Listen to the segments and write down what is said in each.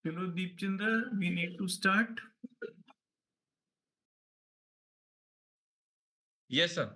Hello, Deepchandra. We need to start. Yes, sir.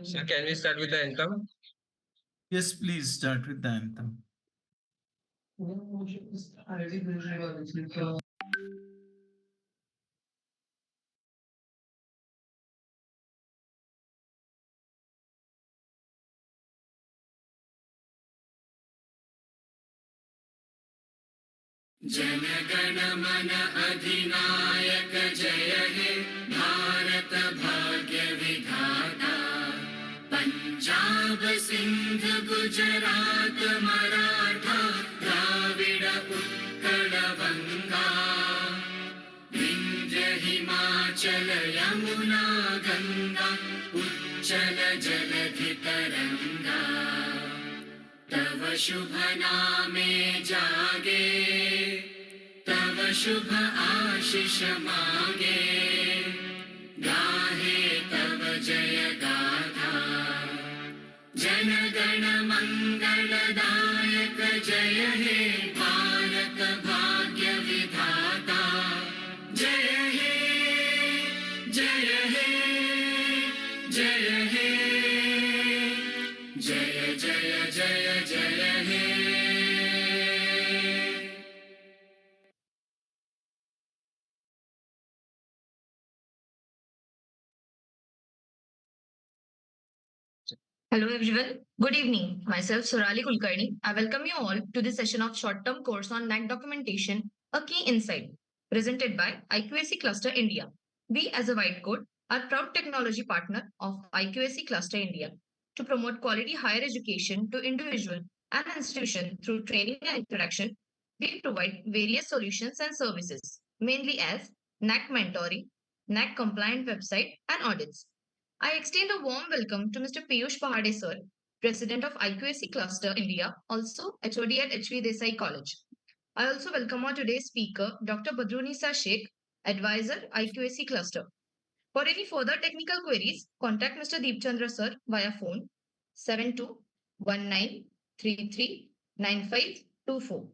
So can we start with the anthem? Yes, please start with the anthem. जनगण मन अधिनायक जय हे भारत भाग्य विधाता पंजाब सिंध गुजरात मराठा द्राविड उत्कल बंगा विंध्य हिमाचल यमुना गंगा उच्चल जलधि तरंगा तव शुभ नामे जागे तव शुभ आशीष मांगे गाहे तव जय गाथा जन गण मंगलदायक जय हे भारत भाग्य विधाता जय हे जय हे जय हे जय जय जय जय हे Hello everyone. Good evening. Myself Surali Kulkarni. I welcome you all to this session of short-term course on NAC documentation, a key insight, presented by IQAC Cluster India. We as a White Code are proud technology partner of IQAC Cluster India to promote quality higher education to individual and institution through training and interaction. We provide various solutions and services, mainly as NAC mentoring, NAC compliant website and audits. I extend a warm welcome to Mr. Piyush Pahade sir, President of IQAC Cluster India, also HOD at HV Desai College. I also welcome our today's speaker, Dr. Badrunisa Sheikh, Advisor, IQAC Cluster. For any further technical queries, contact Mr. Deepchandra sir via phone 7219339524.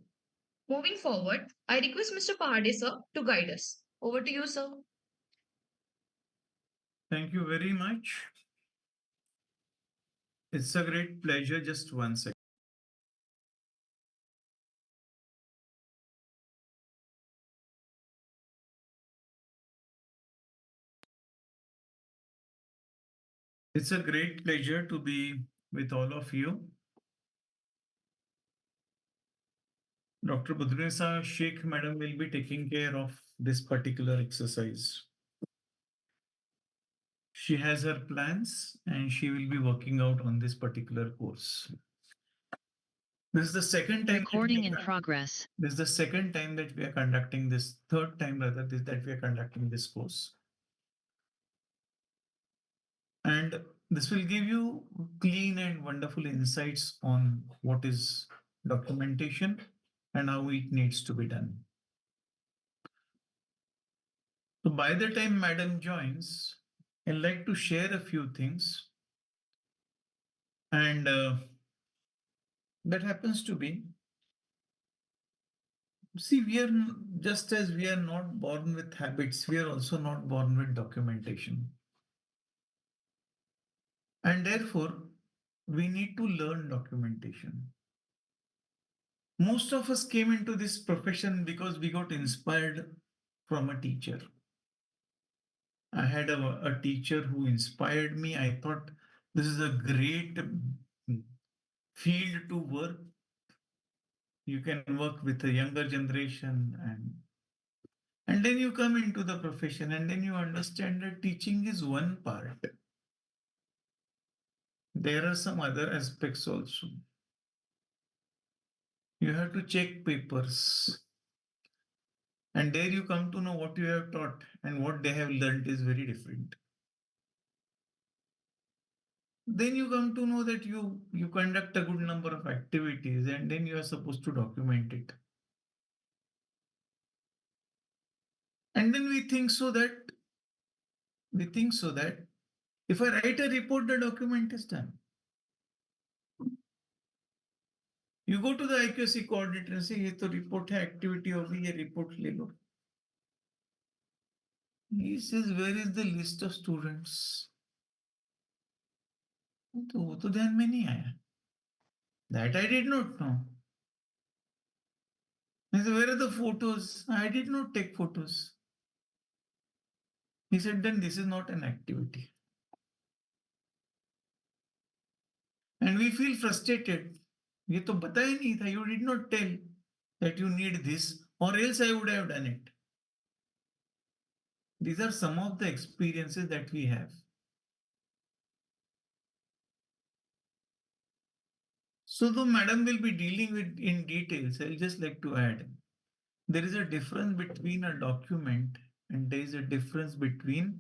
Moving forward, I request Mr. Pahade sir to guide us. Over to you, sir. Thank you very much. It's a great pleasure. Just one second. It's a great pleasure to be with all of you. Dr. Badrunisa Sheikh Madam will be taking care of this particular exercise. She has her plans and she will be working out on this particular course. This is the second time. Recording in progress. This is the second time that we are conducting this, third time rather, that we are conducting this course. And this will give you clean and wonderful insights on what is documentation and how it needs to be done. So by the time Madam joins, I'd like to share a few things. And that happens to be, see, we are just as we are not born with habits, we are also not born with documentation. And therefore, we need to learn documentation. Most of us came into this profession because we got inspired from a teacher. I had a teacher who inspired me. I thought this is a great field to work. You can work with a younger generation and And then you come into the profession and then you understand that teaching is one part. There are some other aspects also. You have to check papers. And there you come to know what you have taught and what they have learned is very different. Then you come to know that you conduct a good number of activities and then you are supposed to document it. And then we think so that if I write a report, the document is done. You go to the IQC coordinator and say, ये तो report है, activity हो गई, ये report ले लो. He says, where is the list of students? तो वो तो ध्यान में नहीं आया. That I did not know. He said, where are the photos? I did not take photos. He said, then this is not an activity. And we feel frustrated. ये तो बताया ही नहीं था. You did not tell that you need this, or else I would have done it. These are some of the experiences that we have. So though madam will be dealing with in details, I'll just like to add, there is a difference between a document and there is a difference between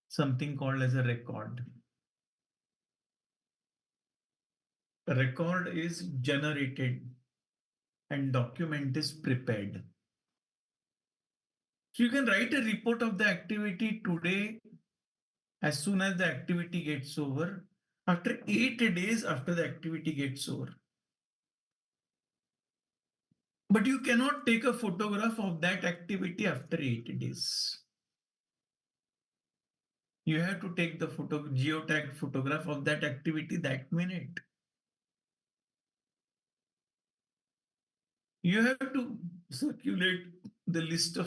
something called as a record. A record is generated and document is prepared. So you can write a report of the activity today as soon as the activity gets over, after 8 days after the activity gets over. But you cannot take a photograph of that activity after 8 days. You have to take the geotagged photograph of that activity that minute. You have to circulate the list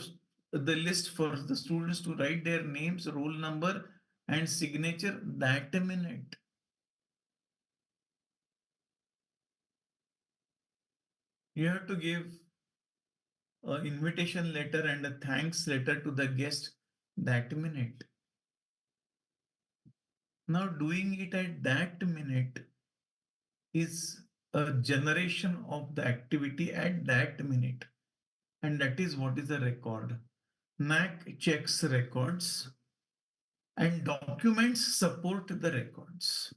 for the students to write their names, roll number, and signature that minute. You have to give an invitation letter and a thanks letter to the guest that minute. Now, doing it at that minute is a generation of the activity at that minute, and that is what is a record. NAAC checks records and documents support the records.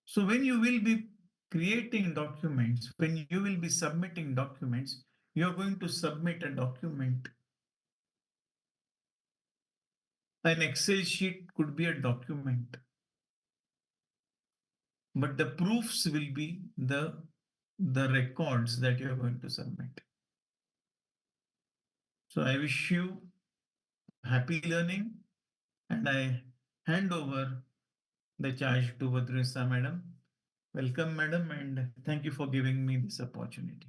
So when you will be creating documents, when you will be submitting documents, you are going to submit a document. An Excel sheet could be a document, but the proofs will be the records that you are going to submit. So I wish you happy learning, and I hand over the charge to Badrunisa madam. Welcome, madam, and thank you for giving me this opportunity.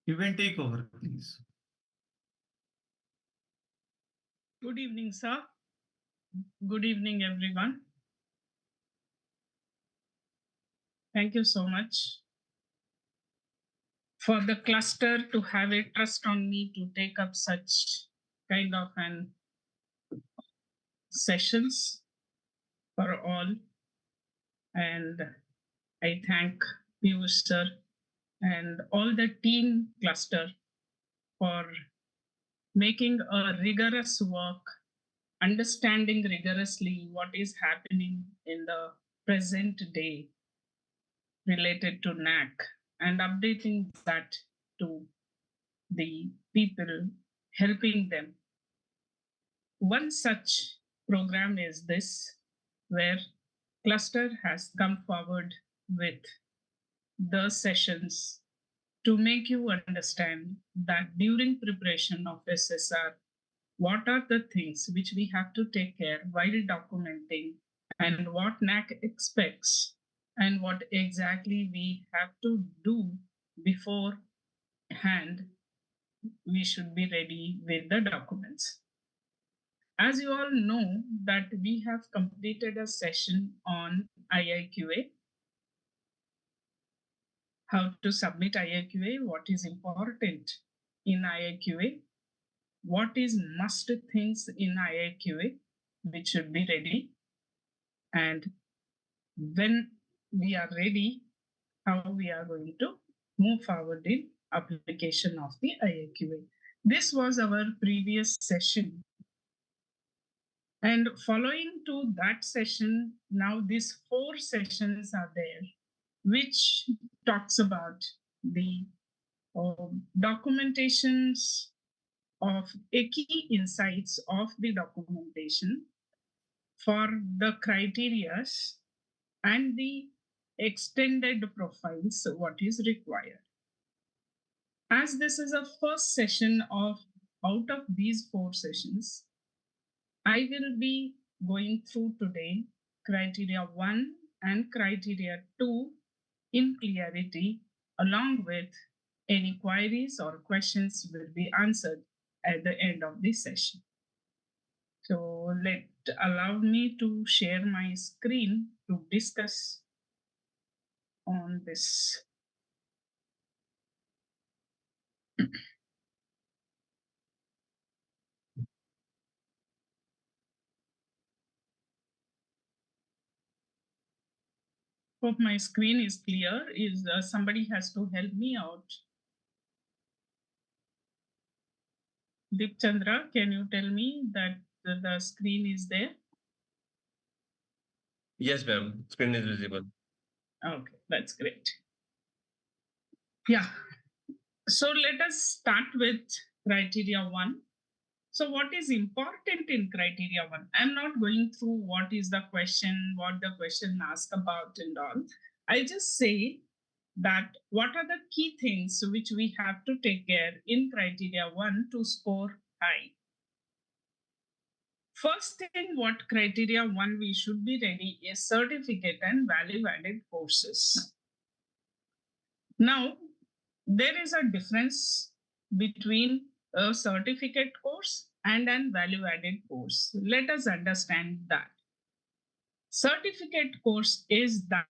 You can take over, please. Good evening, sir. Good evening, everyone. Thank you so much for the cluster to have a trust on me to take up such kind of an sessions for all. And I thank Piyush sir and all the team cluster for making a rigorous work, understanding rigorously what is happening in the present day related to NAC and updating that to the people, helping them. One such program is this, where Cluster has come forward with the sessions to make you understand that during preparation of SSR, what are the things which we have to take care while documenting and what NAC expects and what exactly we have to do beforehand we should be ready with the documents. As you all know that we have completed a session on IIQA, how to submit IIQA, what is important in IIQA, what is must things in IIQA which should be ready, and when we are ready, how we are going to move forward in application of the IIQA. This was our previous session. And following to that session, now these 4 sessions are there, which talks about the documentations of key insights of the documentation for the criterias and the extended profiles, what is required. As this is a first session of out of these 4 sessions, I will be going through today criteria 1 and criteria 2 in clarity, along with any queries or questions will be answered at the end of this session. So allow me to share my screen to discuss on this. Hope my screen is clear. Is somebody has to help me out. Deep Chandra, can you tell me that the screen is there? Yes, ma'am. Screen is visible. Okay, that's great. Yeah. So let us start with criteria 1. So what is important in criteria 1? I'm not going through what is the question, what the question asked about and all. I just say that what are the key things which we have to take care in criteria 1 to score high. First thing, what criteria 1 we should be ready is certificate and value-added courses. Now, there is a difference between a certificate course and an value-added course. Let us understand that. Certificate course is that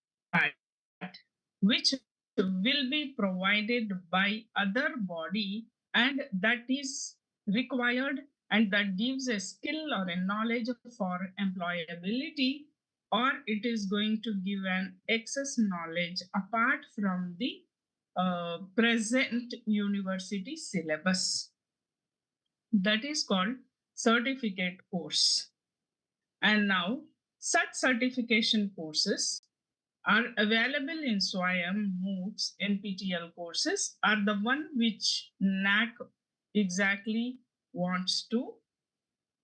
which will be provided by other body and that is required and that gives a skill or a knowledge for employability, or it is going to give an excess knowledge apart from the present university syllabus. That is called certificate course. And now such certification courses are available in SWAYAM, MOOCs, NPTEL courses are the one which NAAC exactly wants to.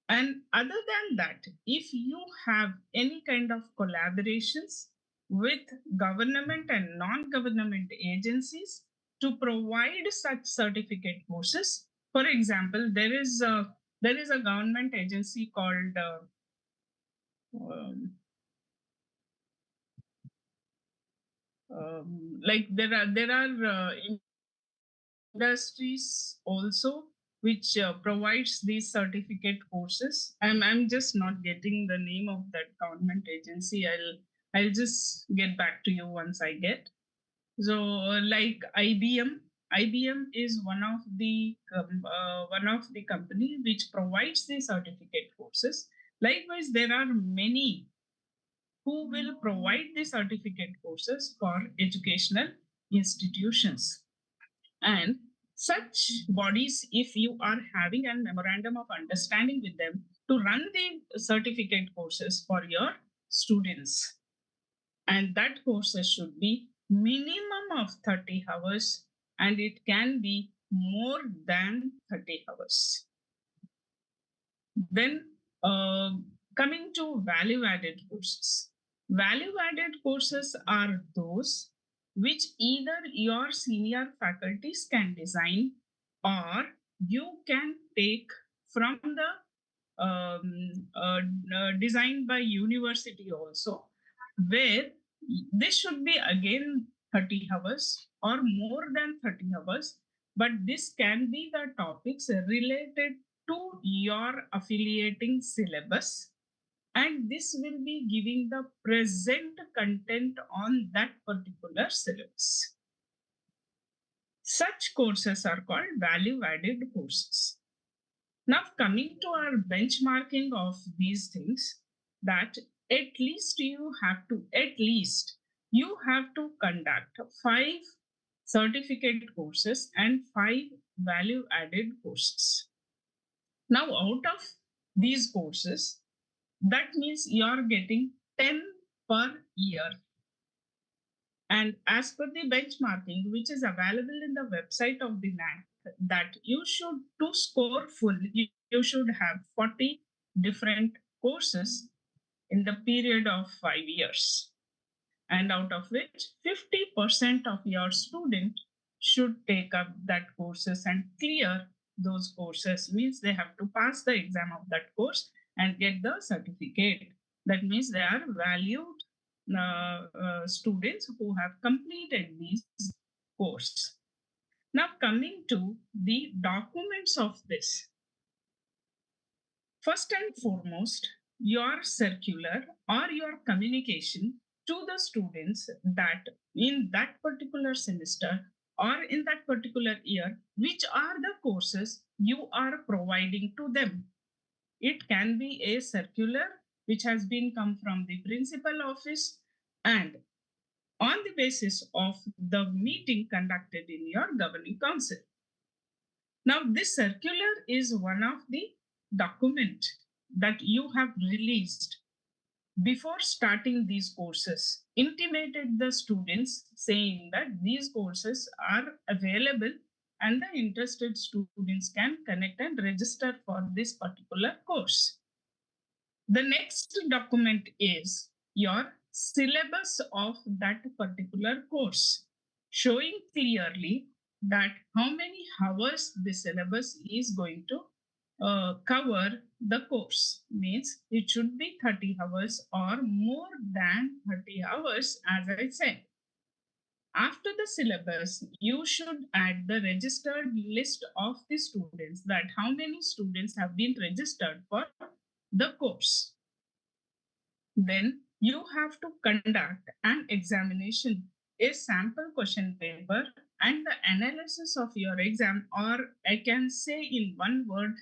And other than that, if you have any kind of collaborations with government and non-government agencies to provide such certificate courses, for example, there is a government agency called like there are industries also which provides these certificate courses. I'm just not getting the name of that government agency. I'll just get back to you once I get. So like IBM is one of the company which provides the certificate courses. Likewise, there are many who will provide the certificate courses for educational institutions. And such bodies, if you are having a memorandum of understanding with them to run the certificate courses for your students, and that courses should be minimum of 30 hours and it can be more than 30 hours. Then coming to value-added courses. Value-added courses are those which either your senior faculties can design or you can take from the designed by university also, where this should be again 30 hours or more than 30 hours, but this can be the topics related to your affiliating syllabus, and this will be giving the present content on that particular syllabus. Such courses are called value added courses. Now, coming to our benchmarking of these things, that at least you have to conduct 5 certificate courses and 5 value added courses. Now, out of these courses, that means you are getting 10 per year. And as per the benchmarking, which is available in the website of the NAAC, that you should, to score full, you should have 40 different courses in the period of 5 years. And out of which 50% of your student should take up that courses and clear those courses. Means they have to pass the exam of that course and get the certificate. That means they are valued students who have completed these course. Now, coming to the documents of this. First and foremost, your circular or your communication to the students that in that particular semester or in that particular year, which are the courses you are providing to them. It can be a circular which has been come from the principal office, and on the basis of the meeting conducted in your governing council. Now, this circular is one of the document that you have released before starting these courses, intimated the students saying that these courses are available and the interested students can connect and register for this particular course. The next document is your syllabus of that particular course, showing clearly that how many hours the syllabus is going to cover the course. Means it should be 30 hours or more than 30 hours, as I said. After the syllabus, you should add the registered list of the students, that how many students have been registered for the course. Then you have to conduct an examination, a sample question paper, and the analysis of your exam, or I can say in one word,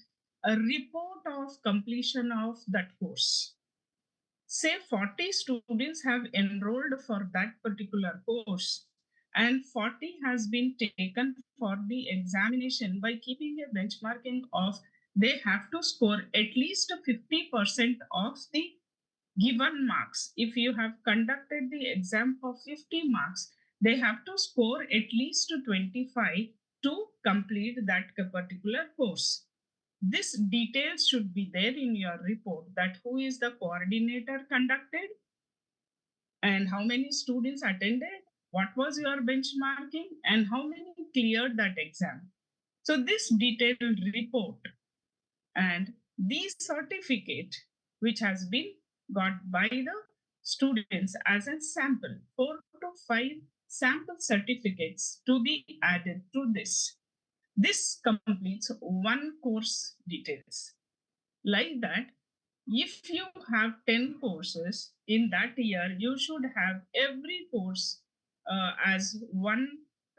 a report of completion of that course. Say 40 students have enrolled for that particular course, and 40 has been taken for the examination by keeping a benchmarking of they have to score at least 50% of the given marks. If you have conducted the exam for 50 marks, they have to score at least 25 to complete that particular course. This details should be there in your report, that who is the coordinator conducted and how many students attended, what was your benchmarking, and how many cleared that exam. So this detailed report and the certificate which has been got by the students as a sample, 4 to 5 sample certificates to be added to this. This completes one course details. Like that, if you have 10 courses in that year, you should have every course as one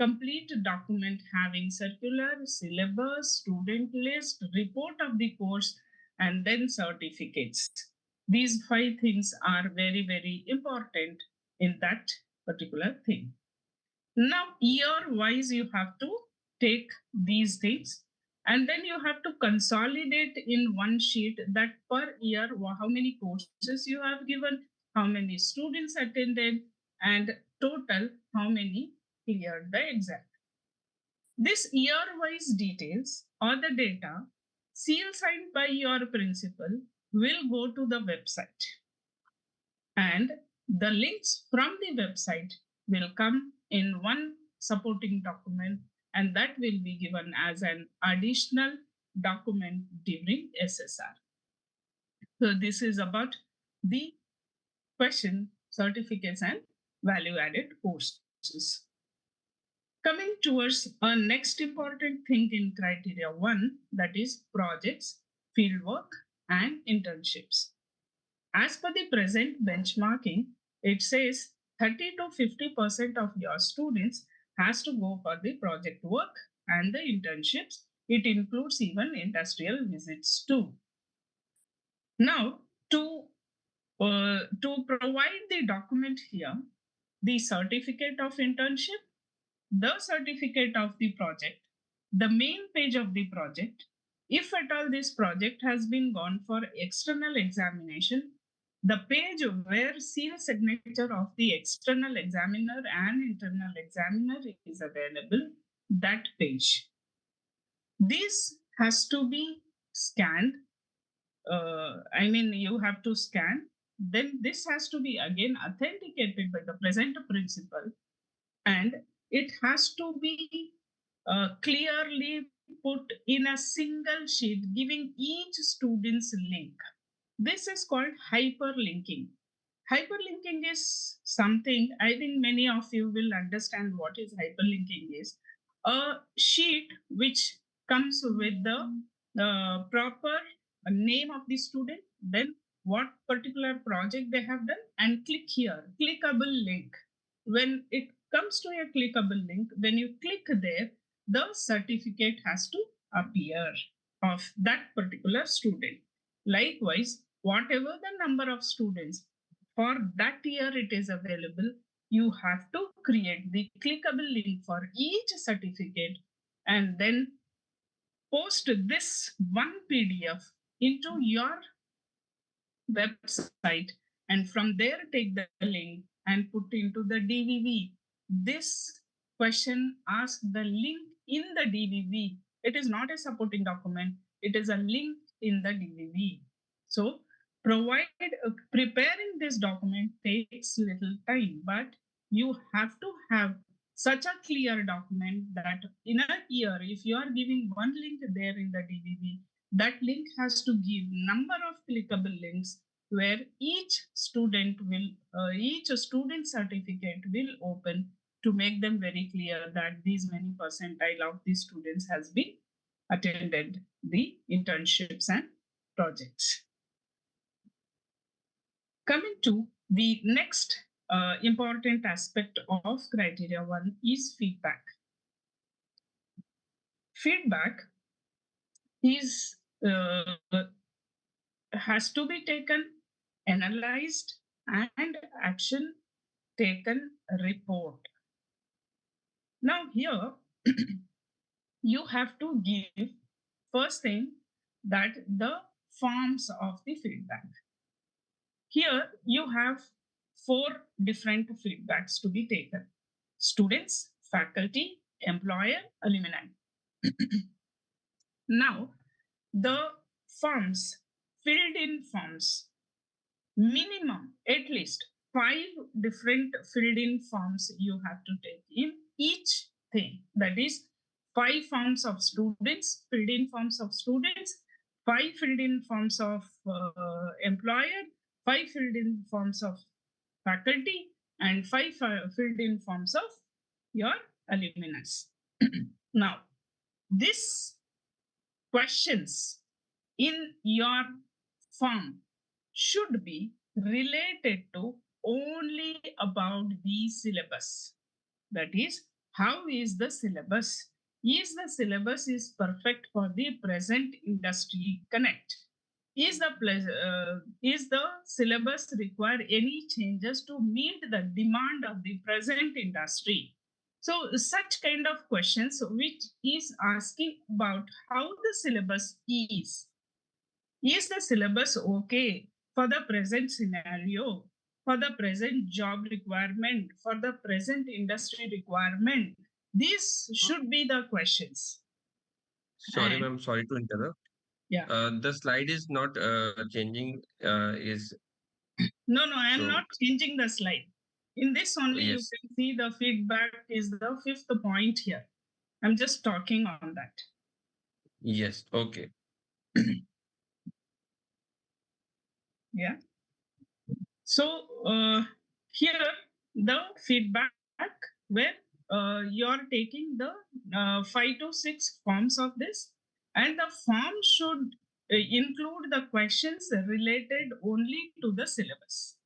complete document having circular, syllabus, student list, report of the course, and then certificates. These 5 things are very, very important in that particular thing. Now, year wise, you have to take these things, and then you have to consolidate in one sheet that per year how many courses you have given, how many students attended, and total how many cleared the exam. This year-wise details or the data seal signed by your principal will go to the website, and the links from the website will come in one supporting document, and that will be given as an additional document during SSR. So this is about the question, certificates, and value added courses. Coming towards a next important thing in criteria 1, that is projects, fieldwork, and internships. As per the present benchmarking, it says 30 to 50% of your students has to go for the project work and the internships. It includes even industrial visits too. Now, to provide the document here, the certificate of internship, the certificate of the project, the main page of the project. If at all this project has been gone for external examination, the page where seal signature of the external examiner and internal examiner is available, that page. This has to be scanned. You have to scan. Then this has to be again authenticated by the present principal, and it has to be clearly put in a single sheet giving each student's link. This is called hyperlinking. Hyperlinking is something I think many of you will understand what is hyperlinking is. A sheet which comes with the proper name of the student, then what particular project they have done, and click here, clickable link. When it comes to a clickable link, when you click there, the certificate has to appear of that particular student. Likewise, whatever the number of students for that year it is available, you have to create the clickable link for each certificate and then post this one PDF into your website, and from there take the link and put into the DVV. This question asks the link in the DVV. It is not a supporting document, it is a link in the DVV. So preparing this document takes little time, but you have to have such a clear document that in a year, if you are giving one link there in the DVV, that link has to give number of clickable links where each student certificate will open to make them very clear that these many percentile of the students has been attended the internships and projects. Coming to the next important aspect of criteria 1 is feedback. Feedback is has to be taken, analyzed, and action taken report. Now here you have to give first thing that the forms of the feedback. Here you have 4 different feedbacks to be taken: students, faculty, employer, alumni. Now the forms, filled in forms, minimum at least 5 different filled in forms you have to take in each thing. That is 5 forms of students, filled in forms of students, 5 filled in forms of employer, 5 filled in forms of faculty, and 5 filled in forms of your alumni. Now, these questions in your form should be related to only about the syllabus. That is, how is the syllabus? Is the syllabus is perfect for the present industry connect? Is the syllabus require any changes to meet the demand of the present industry? So such kind of questions which is asking about how the syllabus is. Is the syllabus okay for the present scenario, for the present job requirement, for the present industry requirement? These should be the questions. Sorry, And ma'am. Sorry to interrupt. yeah, The slide is not changing. Is no, I am so not changing the slide. In this only you yes, can see the feedback is the 5th point here. I'm just talking on that. yes. Okay. Yeah. So here the feedback where you're taking the 5 to 6 forms of this, and the form should include the questions related only to the syllabus.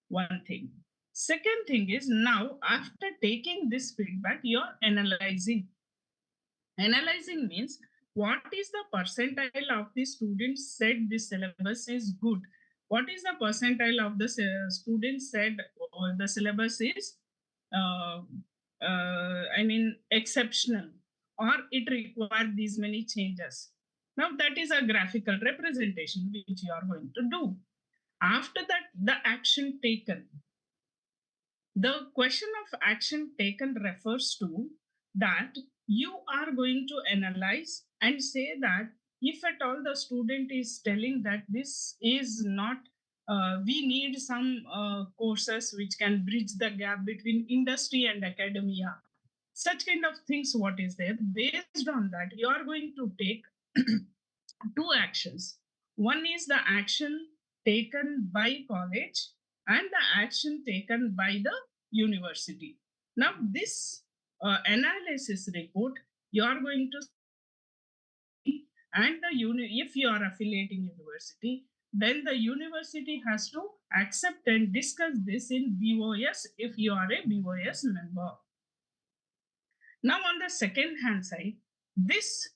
One thing. Second thing is, now after taking this feedback, you're analyzing. Analyzing means what is the percentile of the students said this syllabus is good? What is the percentile of the students said the syllabus is, exceptional, or it required these many changes? Now that is a graphical representation which you are going to do. After that, the action taken. The question of action taken refers to that you are going to analyze and say that if at all the student is telling that this is not, we need some courses which can bridge the gap between industry and academia. Such kind of things, what is there? Based on that, you are going to take two actions. One is the action taken by college and the action taken by the university. Now, this analysis report, you are going to, and if you are affiliating university, then the university has to accept and discuss this in BOS if you are a BOS member. Now, on the second hand side, this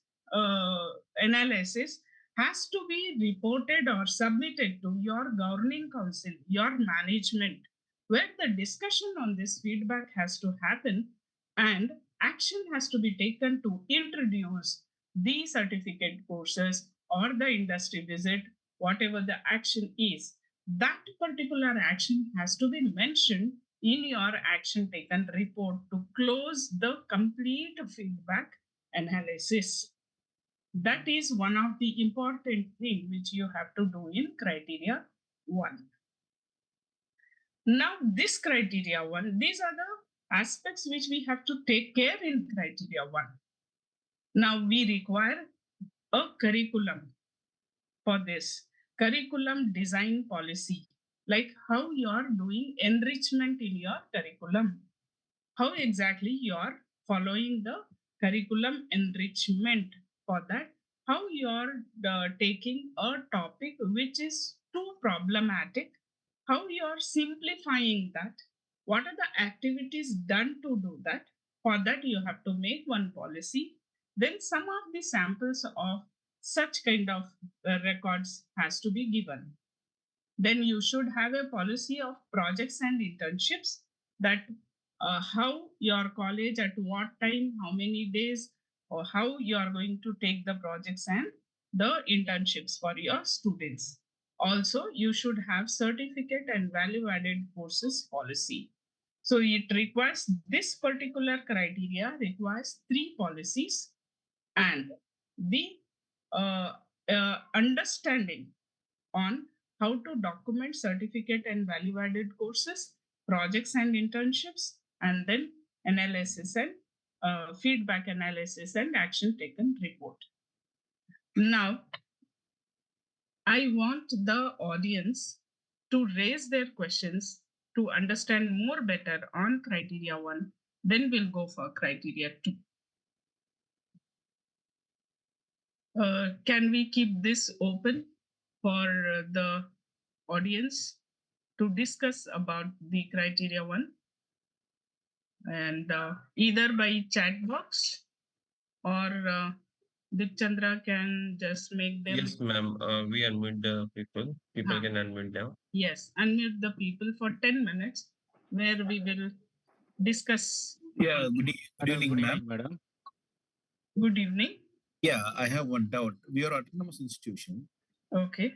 analysis has to be reported or submitted to your governing council, your management, where the discussion on this feedback has to happen and action has to be taken to introduce the certificate courses or the industry visit, whatever the action is. That particular action has to be mentioned in your action taken report to close the complete feedback analysis. That is one of the important things which you have to do in criteria 1. Now, this criteria 1, these are the aspects which we have to take care in criteria 1. Now, we require a curriculum for this curriculum design policy, like how you are doing enrichment in your curriculum, how exactly you are following the curriculum enrichment. For that, how you are taking a topic which is too problematic, how you are simplifying that, what are the activities done to do that. For that, you have to make one policy. Then some of the samples of such kind of records has to be given. Then you should have a policy of projects and internships, that how your college, at what time, how many days, or how you are going to take the projects and the internships for your students. Also, you should have certificate and value added courses policy. So it requires, this particular criteria requires 3 policies, and the understanding on how to document certificate and value added courses, projects and internships, and then analysis and feedback analysis and action taken report. Now, I want the audience to raise their questions to understand more better on criteria 1. Then we'll go for criteria 2. Can we keep this open for the audience to discuss about the criteria 1, and either by chat box or Dipchandra can just make them. Yes, ma'am. We unmute the people. People can unmute now. Yes, unmute the people for 10 minutes, where we will discuss. Yeah, good evening, ma'am. Madam. Good evening. Yeah, I have one doubt. We are autonomous institution. Okay.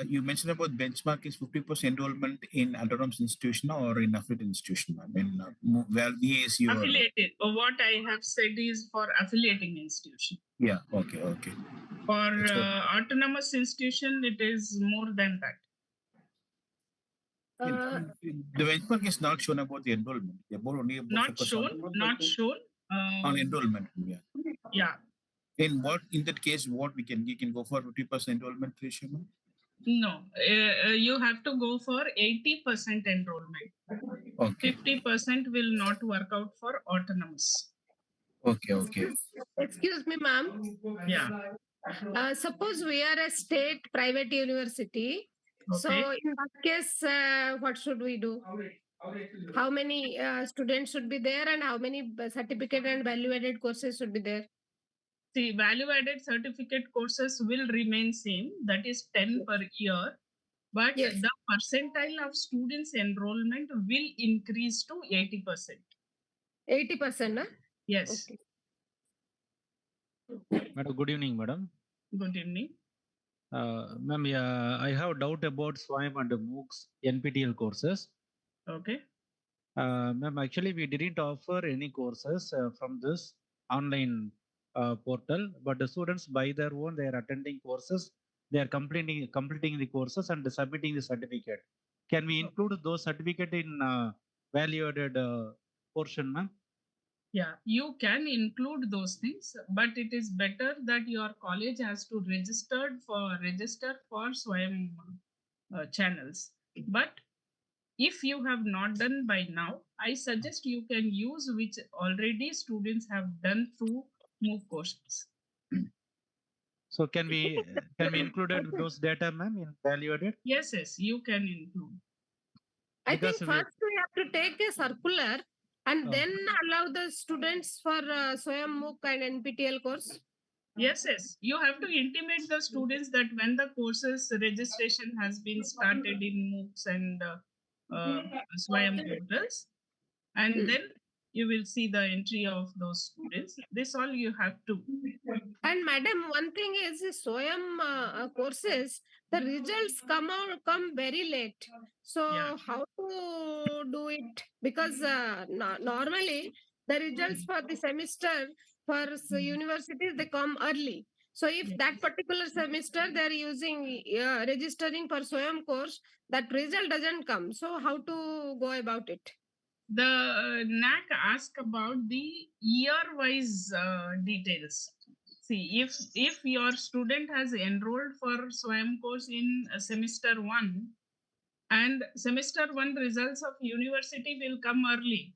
You mentioned about benchmark is 50% enrollment in autonomous institution or in affiliate institution, ma'am. In where we is your affiliated. What I have said is for affiliating institution. Yeah. Okay. For autonomous institution, it is more than that. The benchmark is not shown about the enrollment. Only about not shown. On enrollment. Yeah. Yeah. In that case, what you can go for 50% enrollment ratio, ma'am? No, you have to go for 80% enrollment. Okay. 50% will not work out for autonomous. Okay. Excuse me, ma'am. Yeah. Suppose we are a state private university. So Okay. in that case, what should we do? How many students should be there, and how many certificate and value-added courses should be there? See, value-added certificate courses will remain same. That is 10 per year. But Yes. the percentile of students enrollment will increase to 80%. 80%, huh? Yes. Okay. Madam, good evening, madam. Good evening. Ma'am, I have a doubt about SWAYAM and MOOCs NPTEL courses. Okay. Ma'am, actually, we didn't offer any courses from this online portal, but the students by their own, they are attending courses, they are completing the courses and submitting the certificate. Can we include those certificate in value-added portion, ma'am? Yeah, you can include those things, but it is better that your college has to register for SWAYAM channels. But if you have not done by now, I suggest you can use which already students have done through MOOC courses. So can we include those data, ma'am, in value-added? Yes, you can include. I think Because we- first we have to take a circular and then allow the students for SWAYAM MOOC and NPTEL course. Yes, you have to intimate the students that when the courses registration has been started in MOOCs and SWAYAM portals, and then you will see the entry of those students. This all you have to. And madam, one thing is SWAYAM courses, the results come very late. So Yeah. how to do it? Because normally the results for the semester for universities, they come early. So if Yes. that particular semester they're using registering for SWAYAM course, that result doesn't come. So how to go about it? The NAAC ask about the year-wise details. See, if your student has enrolled for SWAYAM course in semester 1, and semester 1 results of university will come early,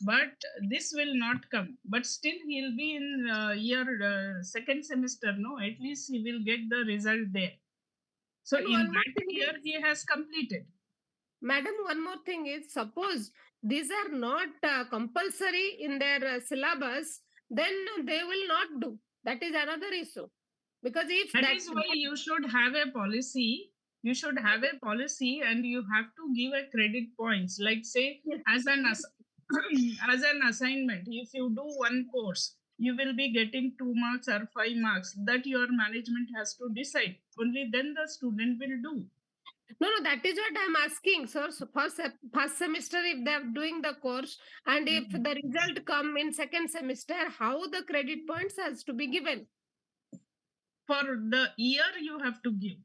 but this will not come. But still, he'll be in year second semester. No, at least he will get the result there. So And in one more that thing year, is- he has completed. Madam, one more thing is, suppose these are not compulsory in their syllabus, then they will not do. That is another issue. Because if That is why you should have a policy. You should have a policy, and you have to give a credit points. Like say, Yes. as an as an assignment, if you do one course, you will be getting 2 marks or 5 marks. That your management has to decide. Only then the student will do. No, that is what I'm asking, sir. So first semester, if they're doing the course, and if the result come in second semester, how the credit points has to be given? For the year, you have to give.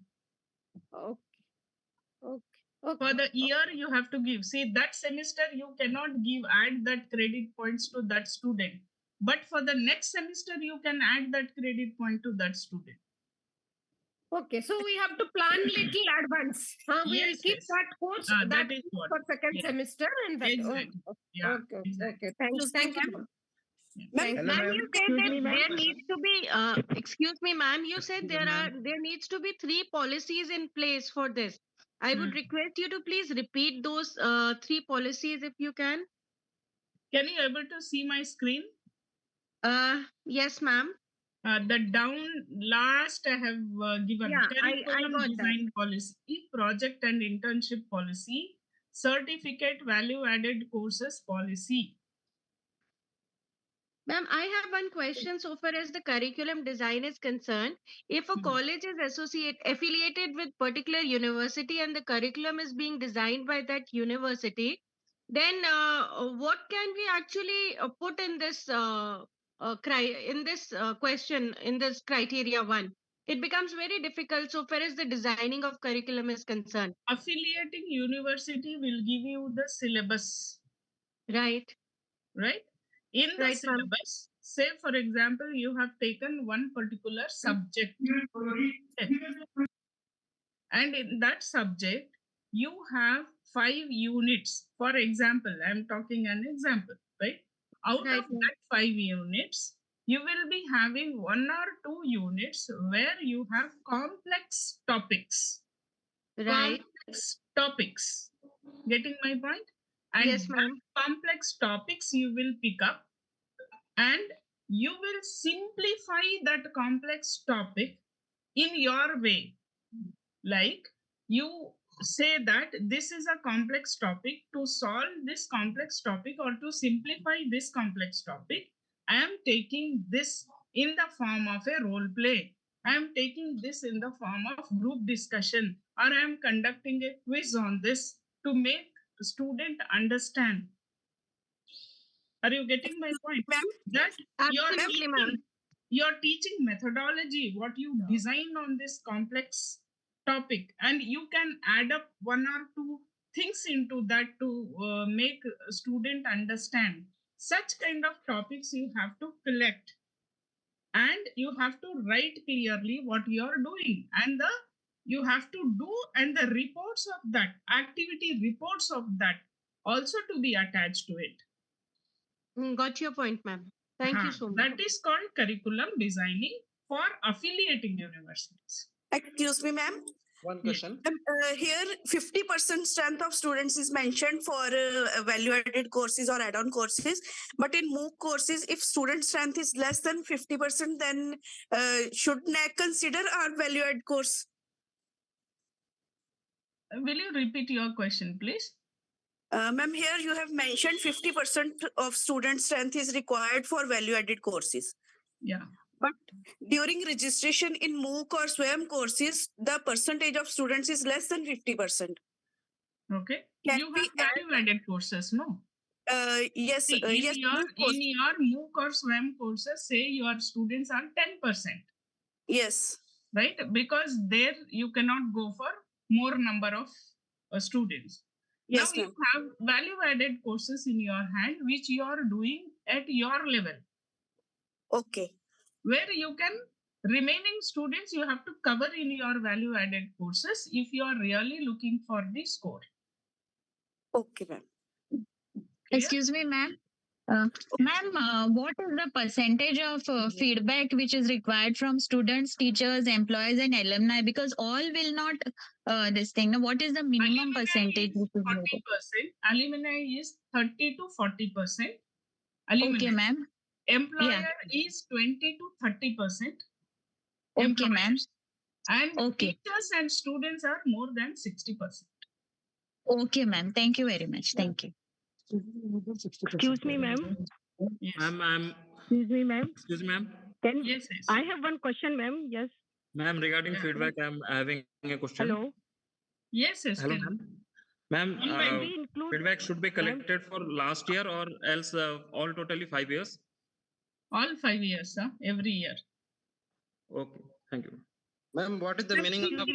Okay. Okay. For Okay. the year, you have to give. See, that semester you cannot add that credit points to that student. But for the next semester, you can add that credit point to that student. Okay, so we have to plan little advance. We will Yes, keep yes. that course That is what. for second Yes. semester and that. Exactly. Yeah, Okay. exactly. Okay. Thanks. Excuse me, Thank you. ma'am. Yeah. Thank Hello, Ma'am, ma'am. you said Excuse that me, ma'am. there needs to be excuse me, ma'am, you said there needs to be 3 policies in place for this. I would request you to please repeat those 3 policies if you can. Can you able to see my screen? Yes, ma'am. The down last I have given Yeah, I curriculum got that. design policy, project and internship policy, certificate value added courses policy. Ma'am, I have one question so far as the curriculum design is concerned. If a college is affiliated with particular university and the curriculum is being designed by that university, then what can we actually put in this question in this criteria one? It becomes very difficult so far as the designing of curriculum is concerned. Affiliating university will give you the syllabus, Right. right? In the Right, ma'am. syllabus, say for example, you have taken one particular subject, okay, And in that subject, you have 5 units. For example, I'm talking an example, right? Out Right, of ma'am. that 5 units, you will be having 1 or 2 units where you have complex topics. Right. Complex topics. Getting my point? And Yes, ma'am. that complex topics you will pick up, and you will simplify that complex topic in your way. Like, you say that this is a complex topic. To solve this complex topic or to simplify this complex topic, I am taking this in the form of a role play. I am taking this in the form of group discussion, or I am conducting a quiz on this to make student understand. Are you getting my point? Ma'am, That Absolutely, ma'am. your teaching methodology, what you design on this complex topic, and you can add up 1 or 2 things into that to make a student understand. Such kind of topics you have to collect, and you have to write clearly what you are doing, and you have to do, and the reports of that activity, reports of that also to be attached to it. Got your point, ma'am. Thank you so much. That is called curriculum designing for affiliating universities. excuse me, ma'am. One question. Here, 50% strength of students is mentioned for value-added courses or add-on courses. But in MOOC courses, if student strength is less than 50%, then should NAAC consider our value-add course? Will you repeat your question, please? Ma'am, here you have mentioned 50% of student strength is required for value-added courses. Yeah. But during registration in MOOC or SWAYAM courses, the percentage of students is less than 50%. Okay. Can You we have value-added courses, no? Yes, See, yes. in your MOOC or SWAYAM courses, say your students are 10%. Yes. Right? Because there you cannot go for more number of students. Yes, now you have value-added courses in your hand, which you are doing at your level. Okay. Where you can, remaining students you have to cover in your value-added courses if you are really looking for the score. Okay, ma'am. Excuse me, ma'am. Ma'am, what is the percentage of feedback which is required from students, teachers, employees, and alumni? Because all will not this thing. Now, what is the minimum percentage? Which is 40%. Alumni is 30 to 40%. Okay, ma'am. Employer is 20 to 30%. Okay, ma'am. And okay. Teachers and students are more than 60%. Okay, ma'am. Thank you very much. Thank you. Excuse me, ma'am. Yes. Excuse me, ma'am. Excuse me, ma'am. Yes. I have one question, ma'am. Yes. Ma'am, regarding feedback, I'm having a question. Hello. Yes. Hello, ma'am. Ma'am, feedback should be collected for last year or else all totally 5 years? All 5 years, every year. Okay, thank you. Ma'am, what is the meaning of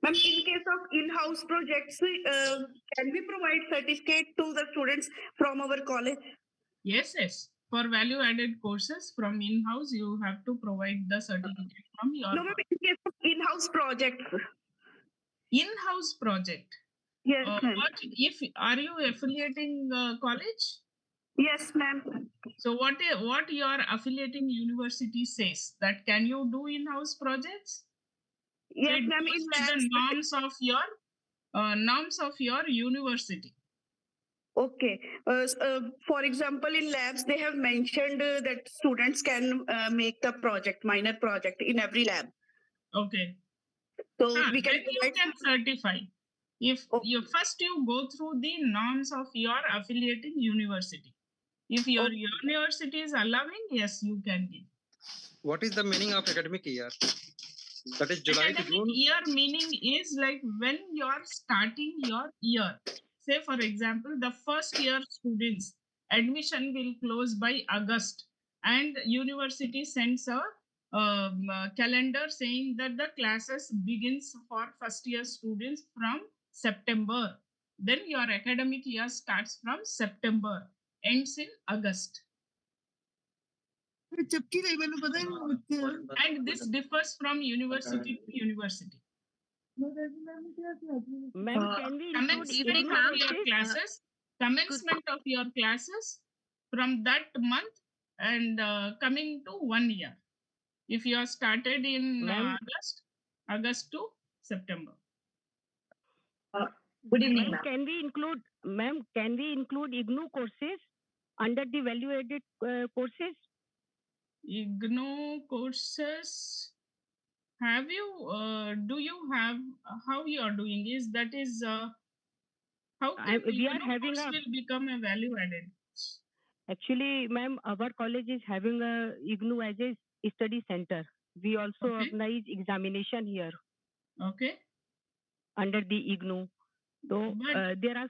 Ma'am, in case of in-house projects, can we provide certificate to the students from our college? Yes. For value-added courses from in-house, you have to provide the certificate from your. No, ma'am, in case of in-house project. In-house project. Yes, ma'am. Are you affiliating college? Yes, ma'am. So what your affiliating university says, that can you do in-house projects? Yes, so ma'am. The norms of your university. Okay. For example, in labs, they have mentioned that students can make the project, minor project in every lab. Okay. So we can. Then you can certify. If you go through the norms of your affiliating university. If your university is allowing, yes, you can give. What is the meaning of academic year? That is July to June. Year meaning is like when you are starting your year. Say, for example, the first year students admission will close by August, and university sends a calendar saying that the classes begins for first year students from September. Then your academic year starts from September, ends in August. And this differs from university to university. Ma'am, can we include Commencement evening of your courses? classes, commencement of your classes from that month and coming to 1 year. If you are started in Ma'am, August to September. Good evening, ma'am, ma'am. can we include IGNU courses under the value-added courses? IGNO courses. Have you? Do you have? How you are doing? How can We are IGNO having course a will become a value-added? actually, ma'am, our college is having a IGNU as a study center. We also Okay. organize examination here Okay. under the IGNU. So But there are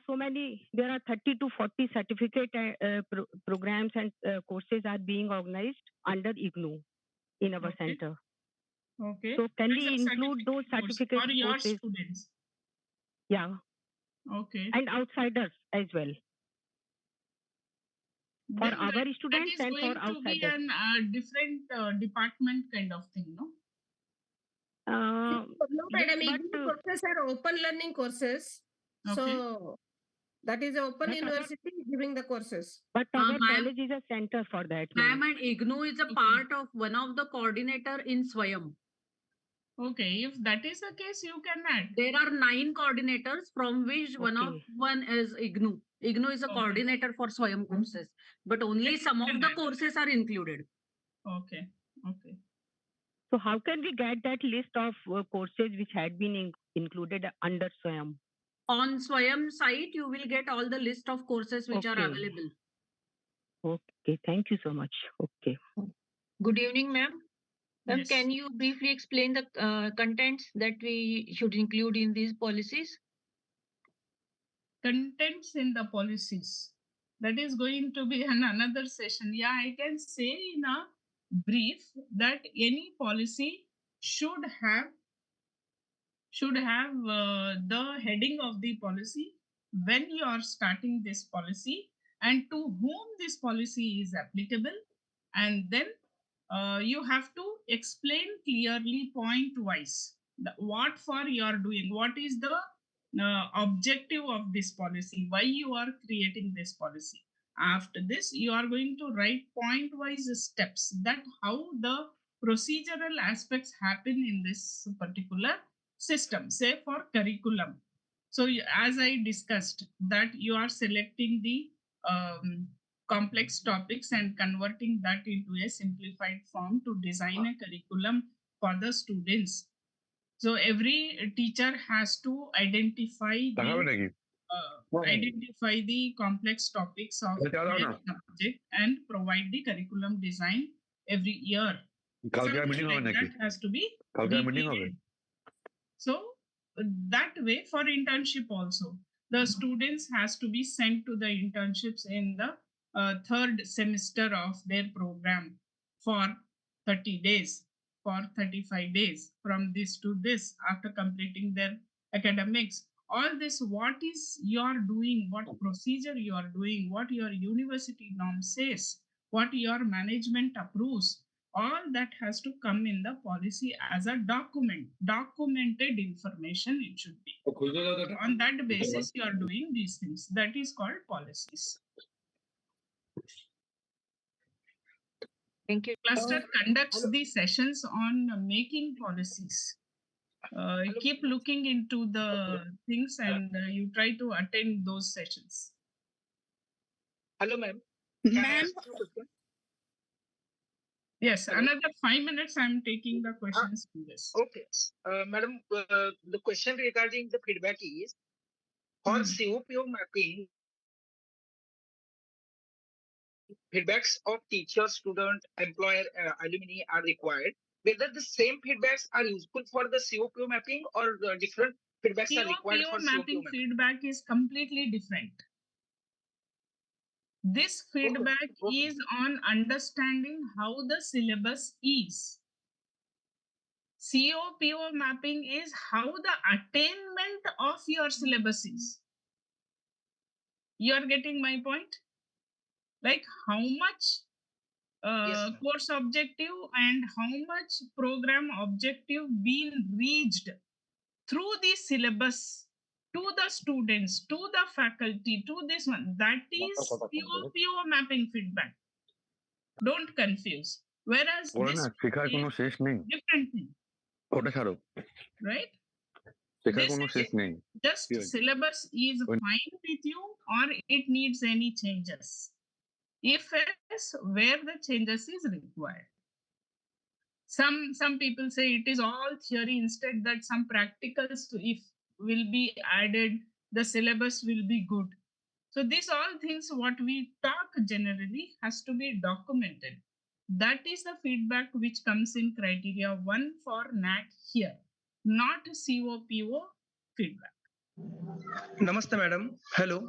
30 to 40 certificate programs and courses are being organized under IGNU in our okay. center. Okay. So can As we a include those course certificate for your courses? students. Yeah, Okay. and outsiders as well. For Then our that students is and for going to be outsiders. an different department kind of thing, no? Uh, No, yes, madam, but IGNU courses are open learning courses. Okay. So that is open but our, university giving the courses. but our Ma'am, college is a center for that, ma'am, ma'am. and IGNU is a part of one of the coordinator in Swayam. Okay, if that is the case, you can add. There are 9 coordinators from which Okay. one is IGNU. IGNU is a Okay. coordinator for Swayam courses, but only Yes, some you of can the add. courses are included. Okay. Okay. So how can we get that list of courses which had been included under SWAYAM? On Swayam site, you will get all the list of courses which are Okay. available. Okay, thank you so much. Okay. Good evening, ma'am. Ma'am, Yes. can you briefly explain the contents that we should include in these policies? Contents in the policies. That is going to be another session. Yeah, I can say in a brief that any policy should have the heading of the policy, when you are starting this policy, and to whom this policy is applicable, and then you have to explain clearly point wise what for you are doing, what is the objective of this policy, why you are creating this policy. After this, you are going to write point wise steps, that how the procedural aspects happen in this particular system, say for curriculum. So as I discussed, that you are selecting the complex topics and converting that into a simplified form to design a curriculum for the students. So every teacher has to identify the complex topics of their subject and provide the curriculum design every year. Something like that has to be detailed. So that way, for internship also, the students has to be sent to the internships in the third semester of their program for 30 days, for 35 days, from this to this, after completing their academics. All this, what is you are doing, what procedure you are doing, what your university norm says, what your management approves, all that has to come in the policy as a documented information it should be. On that basis, you are doing these things. That is called policies. Thank you. Cluster conducts the sessions on making policies. Keep looking into the things and you try to attend those sessions. Hello, ma'am. Ma'am, Yes, Hello? another 5 minutes I'm taking the questions to this. Okay. Madam, the question regarding the feedback is, for COPO mapping, feedbacks of teacher, student, employer, alumni are required. Whether the same feedbacks are useful for the COPO mapping or different feedbacks are required for COPO COPO mapping mapping. feedback is completely different. This feedback is on understanding how the syllabus is. COPO mapping is how the attainment of your syllabus is. You are getting my point? Like how much course objective and how much program objective being reached through the syllabus to the students, to the faculty, to this one. That is pure mapping feedback. Don't confuse. Whereas this শেখার কোনো শেষ নেই, different thing, ওটা ছাড়ো, right? শেখার This কোনো is শেষ নেই। just syllabus is fine with you, or it needs any changes. If yes, where the changes is required. Some people say it is all theory, instead that some practicals if will be added, the syllabus will be good. So these all things what we talk generally has to be documented. That is the feedback which comes in criteria 1 for NAAC here, not COPO feedback. नमस्ते madam. Hello.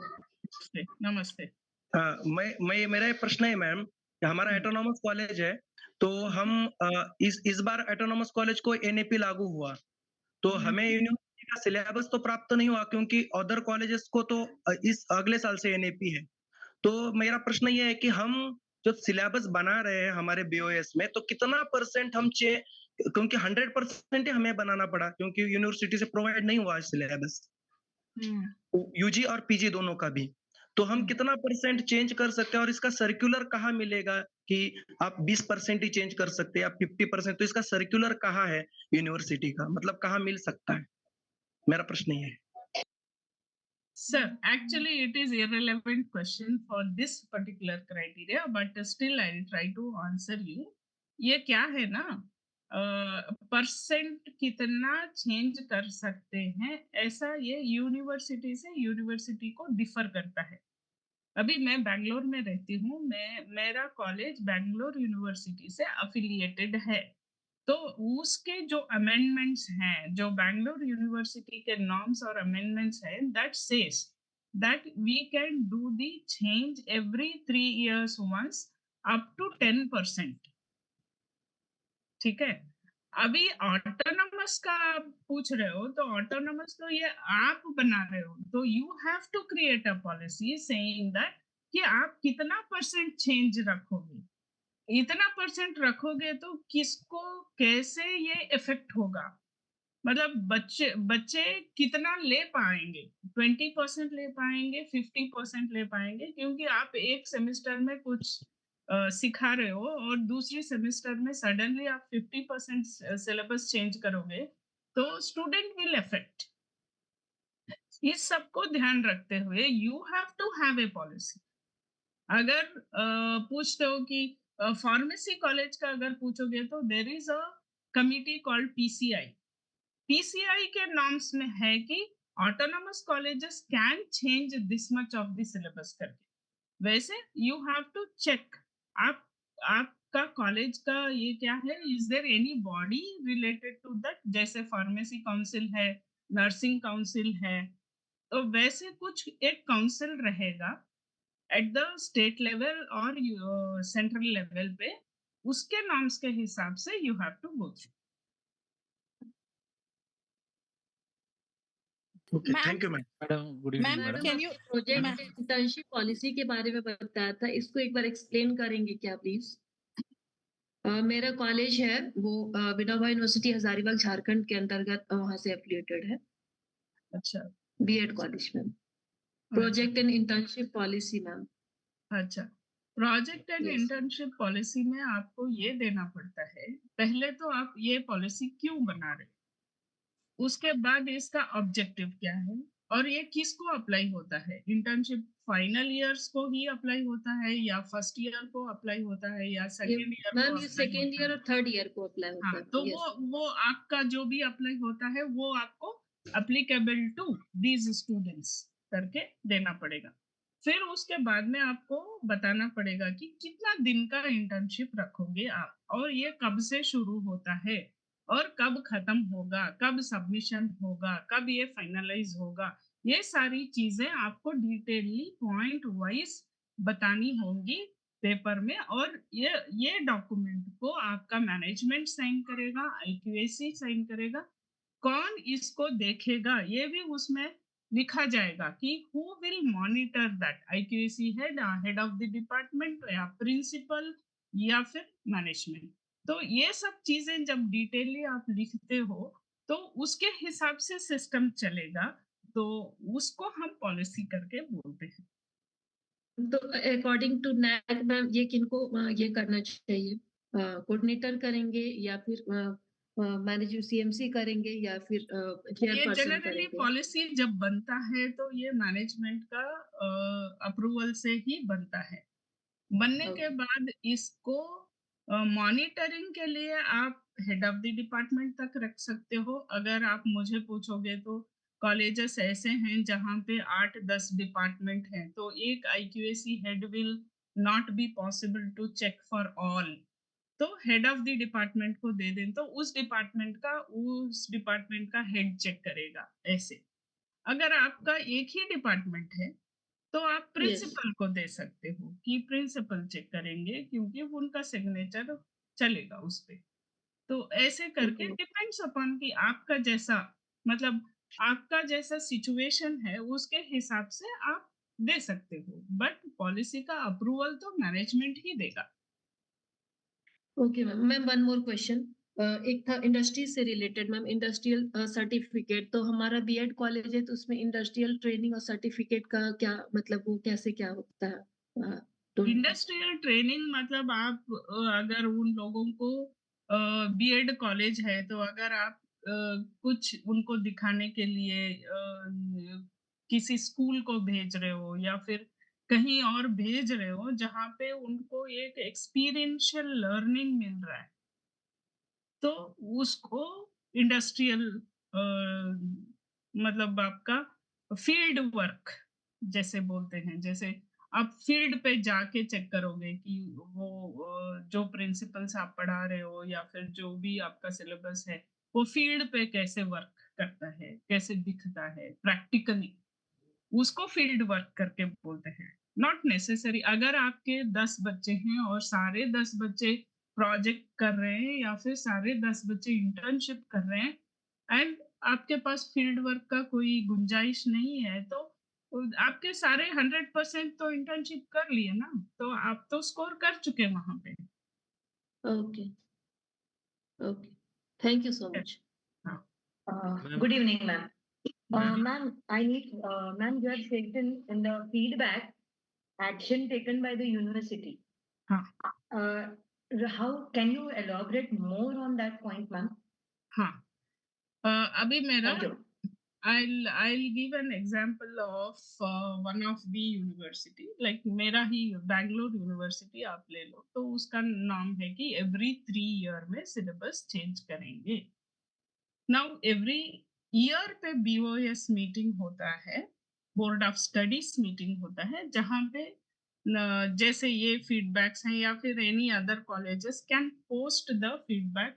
नमस्ते। मैं मेरा एक प्रश्न है ma'am, हमारा autonomous college है, तो हम इस बार ऑटोनॉमस कॉलेज को एनएपी लागू हुआ, तो हमें यूनिवर्सिटी का सिलेबस तो प्राप्त नहीं हुआ, क्योंकि अदर कॉलेजेस को तो इस अगले साल से एनएपी है। तो मेरा प्रश्न ये है कि हम जो सिलेबस बना रहे हैं हमारे बीओएस में, तो कितना परसेंट हम क्योंकि 100% ही हमें बनाना पड़ा, क्योंकि यूनिवर्सिटी से प्रोवाइड नहीं हुआ सिलेबस, यूजी और पीजी दोनों का भी। तो हम कितना परसेंट चेंज कर सकते हैं, और इसका सर्कुलर कहाँ मिलेगा कि आप 20% ही चेंज कर सकते हैं, आप 50%, तो इसका सर्कुलर कहाँ है यूनिवर्सिटी का, मतलब कहाँ मिल सकता है? मेरा प्रश्न ये है। Sir, actually it is irrelevant question for this particular criteria, but still I will try to answer you. ये क्या है ना, परसेंट कितना चेंज कर सकते हैं, ऐसा ये यूनिवर्सिटी से यूनिवर्सिटी को डिफर करता है। अभी मैं बैंगलोर में रहती हूँ, मेरा कॉलेज बैंगलोर यूनिवर्सिटी से अफिलिएटेड है, तो उसके जो अमेंडमेंट्स हैं, जो बैंगलोर यूनिवर्सिटी के नॉर्म्स और अमेंडमेंट्स हैं, that says that we can do the change every 3 years once up to 10%। ठीक है। अभी ऑटोनॉमस का आप पूछ रहे हो, तो ऑटोनॉमस तो ये आप बना रहे हो, तो you have to create a policy saying that कि आप कितना परसेंट चेंज रखोगे, इतना परसेंट रखोगे तो किसको कैसे ये इफेक्ट होगा, मतलब बच्चे कितना ले पाएंगे, 20% ले पाएंगे, 50% ले पाएंगे, क्योंकि आप एक सेमेस्टर में कुछ सिखा रहे हो और दूसरे सेमेस्टर में सडनली आप 50% सिलेबस चेंज करोगे, तो स्टूडेंट विल अफेक्ट। इस सबको ध्यान रखते हुए you have to have a policy. अगर पूछते हो कि फार्मेसी कॉलेज का अगर पूछोगे, तो there is a committee called PCI. PCI के नॉर्म्स में है कि autonomous colleges can change this much of the syllabus करके। वैसे यू हैव टू चेक आपका कॉलेज का ये क्या है, is there any body related to that, जैसे फार्मेसी काउंसिल है, नर्सिंग काउंसिल है, तो वैसे कुछ एक काउंसिल रहेगा एट द स्टेट लेवल और सेंट्रल लेवल पे, उसके नॉर्म्स के हिसाब से you have to go through. Okay, thank you, ma'am. Good evening, madam. Can you project internship policy के बारे में बताया था, इसको एक बार एक्सप्लेन करेंगे क्या प्लीज? मेरा कॉलेज है वो विनोबा यूनिवर्सिटी हजारीबाग झारखंड के अंतर्गत वहां से एफिलिएटेड है। अच्छा, बीएड कॉलेज में project and internship policy ma'am. अच्छा, प्रोजेक्ट एंड इंटर्नशिप पॉलिसी में आपको ये देना पड़ता है, पहले तो आप ये पॉलिसी क्यों बना रहे हो, उसके बाद इसका ऑब्जेक्टिव क्या है, और ये किसको अप्लाई होता है। इंटर्नशिप फाइनल ईयर्स को ही अप्लाई होता है, या फर्स्ट ईयर को अप्लाई होता है, या सेकंड ईयर मैम ये सेकंड ईयर और थर्ड ईयर को अप्लाई होता है। तो वो आपका जो भी अप्लाई होता है वो आपको एप्लीकेबल टू दीज स्टूडेंट्स करके देना पड़ेगा। फिर उसके बाद में आपको बताना पड़ेगा कि कितना दिन का इंटर्नशिप रखोगे आप, और ये कब से शुरू होता है और कब खत्म होगा, कब सबमिशन होगा, कब ये फाइनलाइज होगा। ये सारी चीजें आपको डिटेलली पॉइंट वाइज बतानी होंगी पेपर में, और ये डॉक्यूमेंट को आपका मैनेजमेंट साइन करेगा, आईक्यूएसी साइन करेगा। कौन इसको देखेगा ये भी उसमें लिखा जाएगा कि who will monitor that, IQAC head of the department या प्रिंसिपल या फिर मैनेजमेंट। तो ये सब चीजें जब डिटेलली आप लिखते हो, तो उसके हिसाब से सिस्टम चलेगा, तो उसको हम पॉलिसी करके बोलते हैं। तो अकॉर्डिंग टू नैक मैम ये किनको ये करना चाहिए? कोऑर्डिनेटर करेंगे या फिर मैनेजर सीएमसी करेंगे या फिर ये चेयरपर्सन जनरली करेंगे? पॉलिसी जब बनता है तो ये मैनेजमेंट का अप्रूवल से ही बनता है। बनने के बाद इसको मॉनिटरिंग के लिए आप हेड ऑफ द डिपार्टमेंट तक रख सकते हो। अगर आप मुझे पूछोगे तो कॉलेजेस ऐसे हैं जहाँ पे 8-10 डिपार्टमेंट हैं, तो एक IQAC head will not be possible to check for all. तो हेड ऑफ द डिपार्टमेंट को दे दें तो उस डिपार्टमेंट का हेड चेक करेगा। ऐसे अगर आपका एक ही डिपार्टमेंट है तो आप प्रिंसिपल को दे सकते हो कि प्रिंसिपल चेक करेंगे, क्योंकि उनका सिग्नेचर चलेगा उस पे। तो ऐसे करके डिपेंड्स अपॉन कि आपका जैसा मतलब आपका जैसा सिचुएशन है उसके हिसाब से आप दे सकते हो, बट पॉलिसी का अप्रूवल तो मैनेजमेंट ही देगा। Okay ma'am. Ma'am one more question, एक था इंडस्ट्री से रिलेटेड मैम, इंडस्ट्रियल सर्टिफिकेट। तो हमारा बीएड कॉलेज है तो उसमें इंडस्ट्रियल ट्रेनिंग और सर्टिफिकेट का क्या मतलब, वो कैसे क्या होता है? इंडस्ट्रियल ट्रेनिंग मतलब आप अगर उन लोगों को बीएड कॉलेज है तो अगर आप कुछ उनको दिखाने के लिए किसी स्कूल को भेज रहे हो या फिर कहीं और भेज रहे हो जहाँ पे उनको एक एक्सपीरियंशियल लर्निंग मिल रहा है, तो उसको इंडस्ट्रियल मतलब आपका फील्ड वर्क जैसे बोलते हैं। जैसे आप फील्ड पे जाके चेक करोगे कि वो जो प्रिंसिपल्स आप पढ़ा रहे हो या फिर जो भी आपका सिलेबस है वो फील्ड पे कैसे वर्क करता है, कैसे दिखता है प्रैक्टिकली, उसको फील्ड वर्क करके बोलते हैं। नॉट नेसेसरी अगर आपके 10 बच्चे हैं और सारे 10 बच्चे प्रोजेक्ट कर रहे हैं या फिर सारे 10 बच्चे इंटर्नशिप कर रहे हैं एंड आपके पास फील्ड वर्क का कोई गुंजाइश नहीं है, तो आपके सारे 100% तो इंटर्नशिप कर लिए ना, तो आप तो स्कोर कर चुके वहां पे। Okay okay, thank you so much. Good evening, ma'am. Ma'am, I need, ma'am, you have said in the feedback action taken by the university. How can you elaborate more on that point, ma'am? हाँ, अभी मेरा Thank you. I'll give an example of one of the university, like मेरा ही Bangalore university आप ले लो, तो उसका नाम है कि every 3 year में सिलेबस चेंज करेंगे। नाउ एवरी ईयर पे BOS मीटिंग होता है, बोर्ड ऑफ स्टडीज मीटिंग होता है, जहाँ पे जैसे ये फीडबैक्स हैं या फिर any other colleges can post the feedback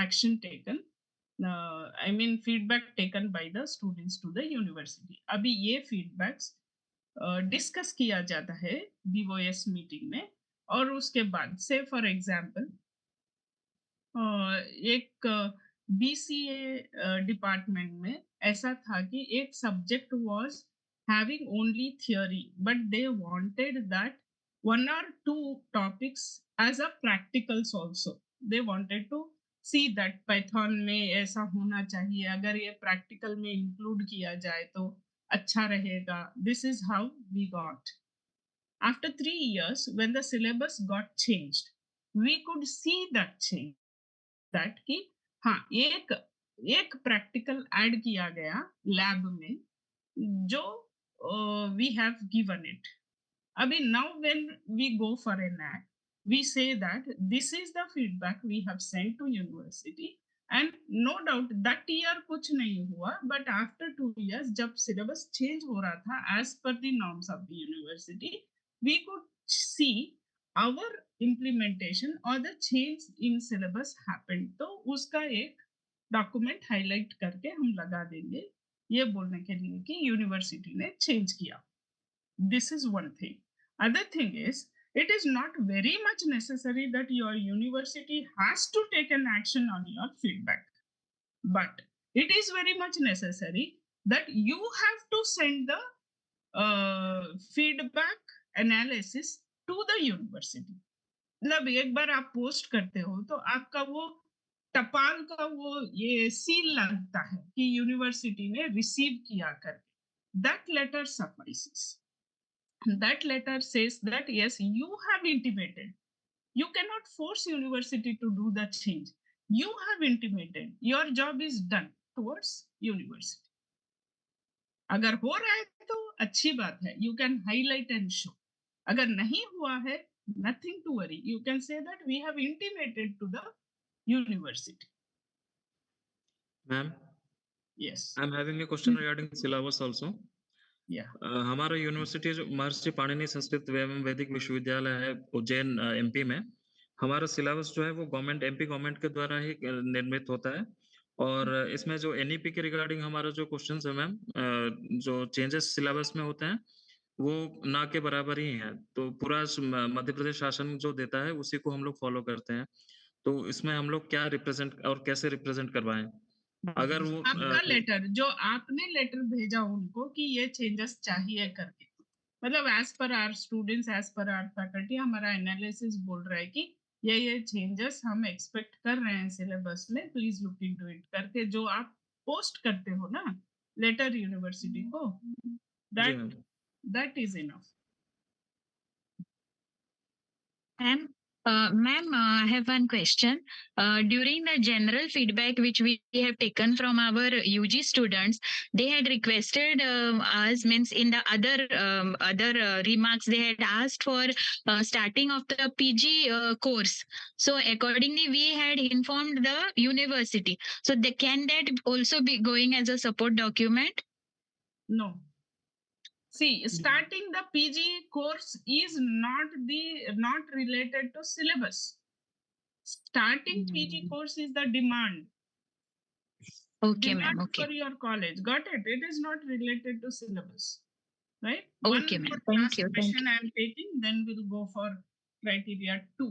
action taken, I mean feedback taken by the students to the university। अभी ये feedbacks डिस्कस किया जाता है BOS मीटिंग में, और उसके बाद से फॉर एग्जांपल एक BCA डिपार्टमेंट में ऐसा था कि एक subject was having only theory, but they wanted that 1 or 2 topics as a practicals also. They wanted to see that Python में ऐसा होना चाहिए, अगर ये प्रैक्टिकल में इंक्लूड किया जाए तो अच्छा रहेगा। This is how we got. After 3 years, when the syllabus got changed, we could see that change, that कि हाँ एक प्रैक्टिकल ऐड किया गया लैब में जो वी हैव गिवन इट। अभी now when we go for a NAAC, we say that this is the feedback we have sent to university, and no doubt that year कुछ नहीं हुआ, but after 2 years जब syllabus change हो रहा था as per the norms of the university, we could see our implementation or the change in syllabus happened। तो उसका एक डॉक्यूमेंट हाईलाइट करके हम लगा देंगे ये बोलने के लिए कि यूनिवर्सिटी ने चेंज किया। This is one thing। Other thing is, it is not very much necessary that your university has to take an action on your feedback, but it is very much necessary that you have to send the feedback analysis to the university। मतलब एक बार आप post करते हो तो आपका वो टपाल का वो ये सील लगता है कि यूनिवर्सिटी ने रिसीव किया करके, that letter suffices. That letter says that yes, you have intimated. You cannot force university to do the change. You have intimated. Your job is done towards university. अगर हो रहा है तो अच्छी बात है. You can highlight and show. अगर नहीं हुआ है, nothing to worry. You can say that we have intimated to the university. Ma'am, Yes. I'm having a question regarding syllabus also. Yeah. हमारा यूनिवर्सिटी जो महर्षि पाणिनि संस्कृत एवं वैदिक विश्वविद्यालय है उज्जैन एमपी में, हमारा सिलेबस जो है वो गवर्नमेंट एमपी गवर्नमेंट के द्वारा ही निर्मित होता है और इसमें जो एनईपी के रिगार्डिंग हमारा जो क्वेश्चंस है मैम, जो चेंजेस सिलेबस में होते हैं वो ना के बराबर ही हैं, तो पूरा मध्य प्रदेश शासन जो देता है उसी को हम लोग फॉलो करते हैं, तो इसमें हम लोग क्या रिप्रेजेंट और कैसे रिप्रेजेंट करवाएं अगर वो आपका लेटर जो आपने लेटर भेजा उनको कि ये चेंजेस चाहिए करके, मतलब as per our students, as per our faculty, हमारा एनालिसिस बोल रहा है कि ये चेंजेस हम एक्सपेक्ट कर रहे हैं सिलेबस में, प्लीज लुक इनटू इट करके जो आप पोस्ट करते हो ना लेटर यूनिवर्सिटी को, that is enough. Ma'am, I have one question. During the general feedback which we have taken from our UG students, they had requested us, means in the other remarks, they had asked for starting of the PG course. So accordingly, we had informed the university. So can that also be going as a support document? No. See, starting the PG course is not related to syllabus. Starting PG course is the demand. Okay, ma'am. Demand Okay. for your college. Got it? It is not related to syllabus. Right? Okay, ma'am. Thank you. Thank Question you. I am taking, then we'll go for criteria 2.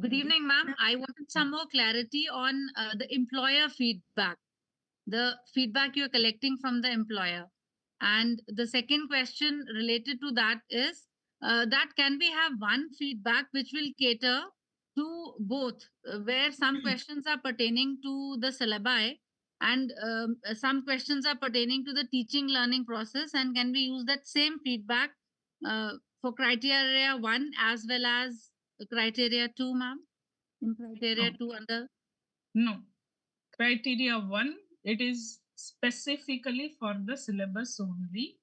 Good evening, ma'am. I wanted some more clarity on the employer feedback, the feedback you're collecting from the employer. And the second question related to that is that can we have one feedback which will cater to both, where some questions are pertaining to the syllabi and some questions are pertaining to the teaching learning process, and can we use that same feedback for criteria 1 as well as criteria 2, ma'am? In criteria No. 2 under? No. Criteria 1, it is specifically for the syllabus only.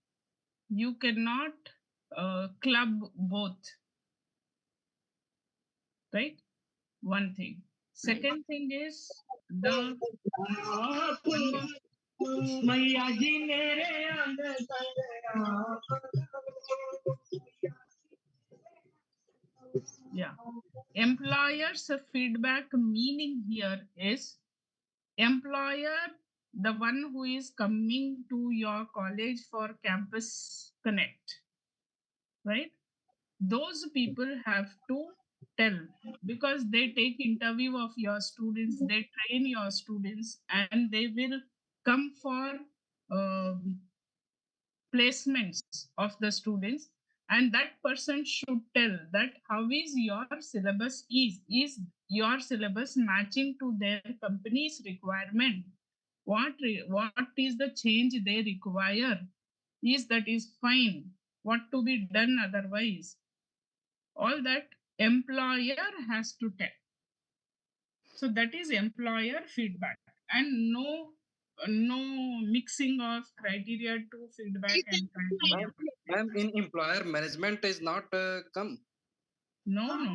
You cannot club both. Right? One thing. Second thing is the yeah, employer's feedback meaning here is employer, the one who is coming to your college for campus connect, right? Those people have to tell, because they take interview of your students, they train your students, and they will come for placements of the students, and that person should tell that how is your syllabus, is your syllabus matching to their company's requirement, what is the change they require, is that is fine, what to be done otherwise, all that employer has to tell. So that is employer feedback, and no mixing of criteria 2 feedback and criteria. Ma'am, in employer management is not come. No.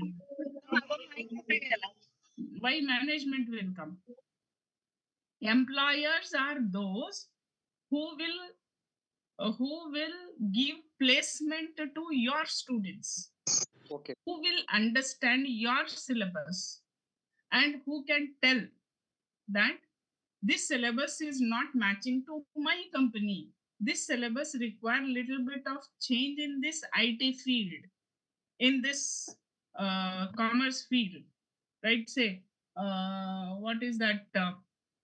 Why management will come? Employers are those who will give placement to your students. Okay. Who will understand your syllabus and who can tell that this syllabus is not matching to my company. This syllabus require little bit of change in this IT field, in this commerce field, right? Say, what is that?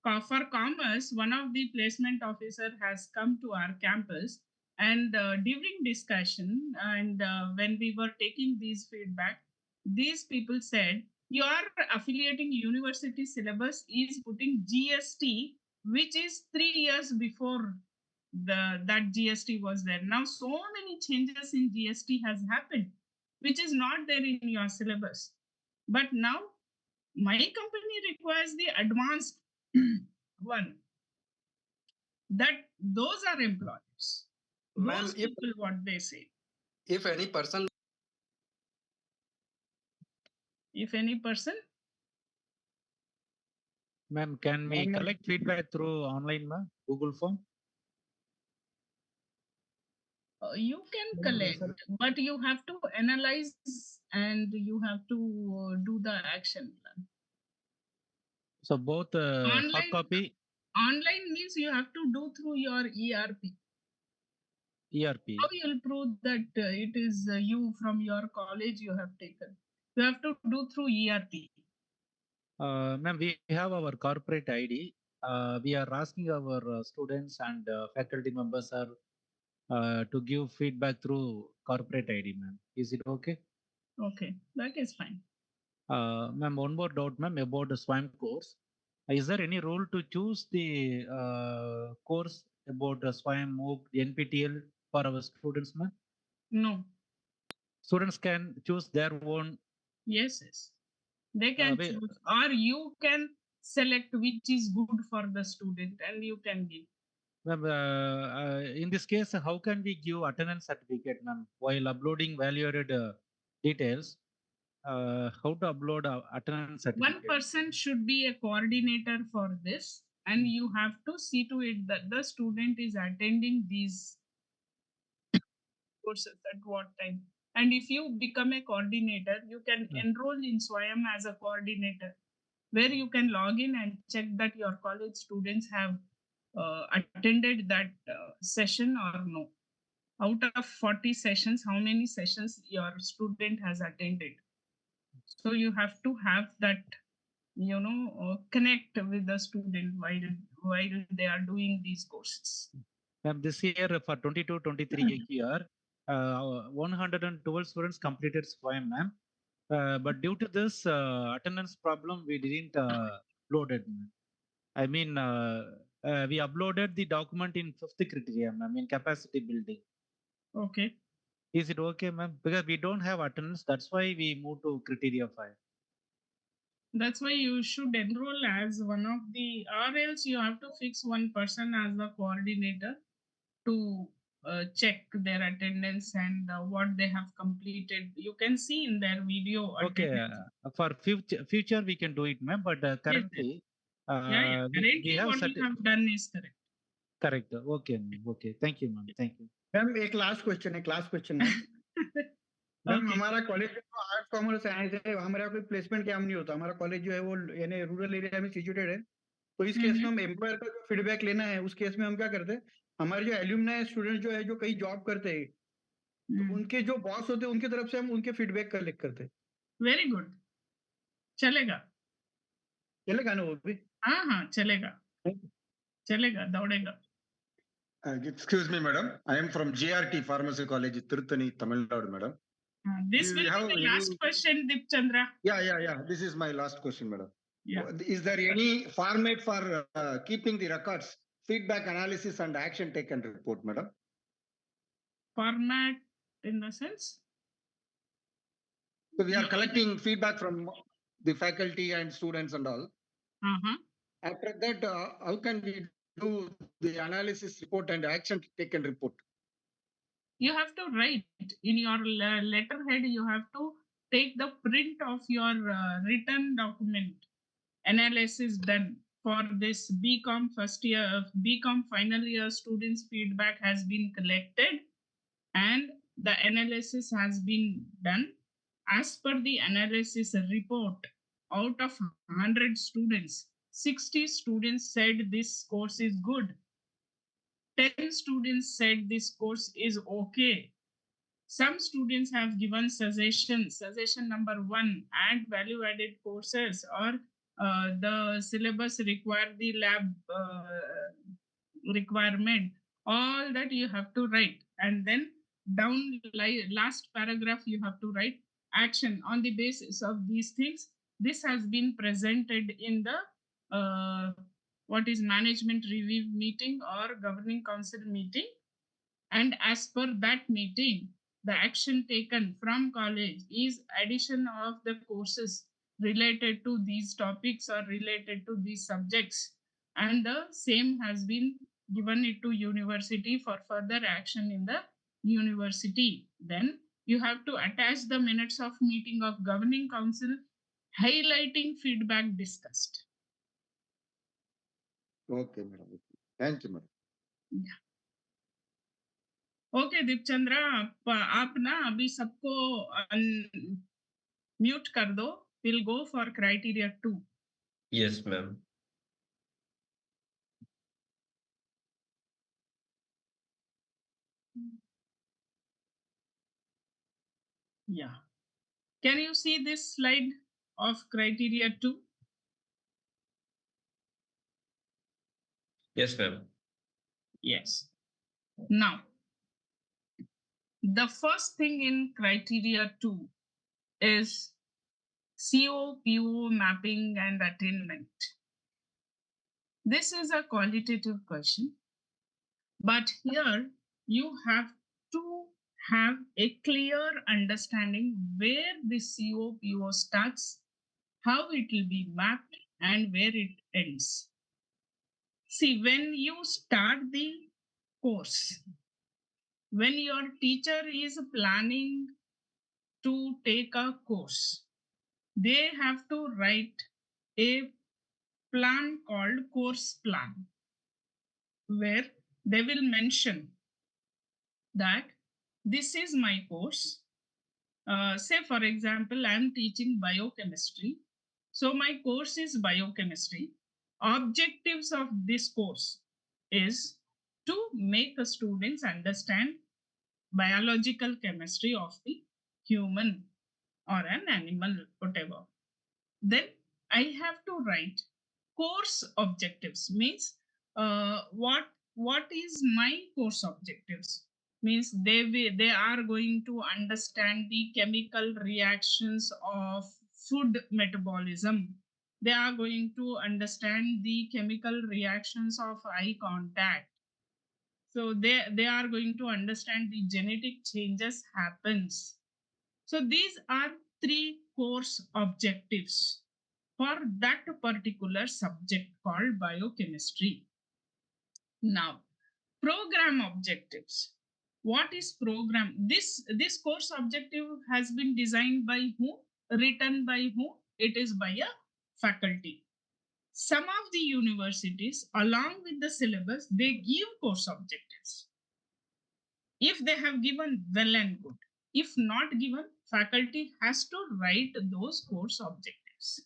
For commerce, one of the placement officer has come to our campus, and during discussion and when we were taking these feedback, these people said your affiliating university syllabus is putting GST, which is 3 years before that GST was there. Now so many changes in GST has happened, which is not there in your syllabus. But now my company requires the advanced one. That those are employers. Ma'am, Those people what they say. if any person If any person, Ma'am, can we Ma'am, collect feedback through online, ma'am? Google form? you can collect, but you have to analyze and you have to do the action plan. So both hard Online, copy, online means you have to do through your ERP. ERP. How you'll prove that it is you from your college you have taken? You have to do through ERP. Ma'am, we have our corporate ID. We are asking our students and faculty members are to give feedback through corporate ID, ma'am. Is it okay? Okay, that is fine. Ma'am, one more doubt, ma'am, about the SWAM course. Is there any rule to choose the course about SWAM, MOOC, NPTEL for our students, ma'am? No. Students can choose their own. Yes, yes. They can choose, or you can select which is good for the student and you can give. Ma'am, in this case, how can we give attendance certificate, ma'am, while uploading value-added details? How to upload attendance certificate? One person should be a coordinator for this, and you have to see to it that the student is attending these courses at what time. And if you become a coordinator, you can enroll in SWAYAM as a coordinator, where you can log in and check that your college students have attended that session or no. Out of 40 sessions, how many sessions your student has attended? So you have to have that, connect with the student while they are doing these courses. Ma'am, this year for 22-23 year, 112 students completed SWAYAM, ma'am. But due to this attendance problem, we didn't upload it. I mean, we uploaded the document in 5th criteria, ma'am, in capacity building. Okay. Is it okay, ma'am? Because we don't have attendance, that's why we moved to criteria 5. That's why you should enroll as one of the, or else you have to fix one person as the coordinator to check their attendance and what they have completed. You can see in their video. Okay, for future we can do it, ma'am. But currently, yeah. Currently, we have what you have done is correct. Correct. Okay, ma'am. Okay. Thank you, ma'am. Thank you. Ma'am एक last question ma'am ma'am हमारा college जो art commerce science है हमारा कोई placement camp नहीं होता हमारा college जो है वो यानी रूरल एरिया में सिचुएटेड है तो इस केस में हम एम्प्लॉयर का जो फीडबैक लेना है उस केस में हम क्या करते हैं हमारे जो एल्यूमनाई स्टूडेंट जो है जो कहीं जॉब करते हैं तो उनके जो बॉस होते हैं उनकी तरफ से हम उनके फीडबैक कलेक्ट करते हैं वेरी गुड चलेगा ना वो भी हाँ चलेगा दौड़ेगा Excuse me, madam. I am from GRT Pharmacy College, Tirupati, Tamil Nadu, madam. This will be the last question, Deep Chandra. Yeah. This is my last question, madam. Yeah. Is there any format for keeping the records, feedback analysis and action taken report, madam? Format in the sense? So we are collecting feedback from the faculty and students and all. After that, how can we do the analysis report and action taken report? You have to write in your letterhead. You have to take the print of your written document. Analysis done for this BCom first year, BCom final year students' feedback has been collected, and the analysis has been done. As per the analysis report, out of 100 students, 60 students said this course is good. 10 students said this course is okay. Some students have given suggestions. Suggestion number 1, add value-added courses, or the syllabus require the lab requirement. All that you have to write, and then down last paragraph you have to write action on the basis of these things. this has been presented in the what is management review meeting or governing council meeting, and as per that meeting, the action taken from college is addition of the courses related to these topics or related to these subjects, and the same has been given it to university for further action in the university. Then you have to attach the minutes of meeting of governing council highlighting feedback discussed. Okay, madam. Thank you, madam. Okay Deepchandra, आप ना अभी सबको mute कर दो. Will go for criteria 2. Yes, ma'am. Yeah. Can you see this slide of criteria 2? Yes, ma'am. Yes. Now, the first thing in criteria 2 is CO-PO mapping and attainment. This is a qualitative question, but here you have to have a clear understanding where the CO-PO starts, how it will be mapped, and where it ends. See, when you start the course, when your teacher is planning to take a course, they have to write a plan called course plan, where they will mention that this is my course. Say, for example, I am teaching biochemistry. So my course is biochemistry. Objectives of this course is to make the students understand biological chemistry of the human or an animal, whatever. Then I have to write course objectives, means what is my course objectives, means they are going to understand the chemical reactions of food metabolism. They are going to understand the chemical reactions of eye contact. So they are going to understand the genetic changes happens. So these are 3 course objectives for that particular subject called biochemistry. Now, program objectives. What is program? This course objective has been designed by who? Written by who? It is by a faculty. Some of the universities, along with the syllabus, they give course objectives. If they have given, well and good. If not given, faculty has to write those course objectives.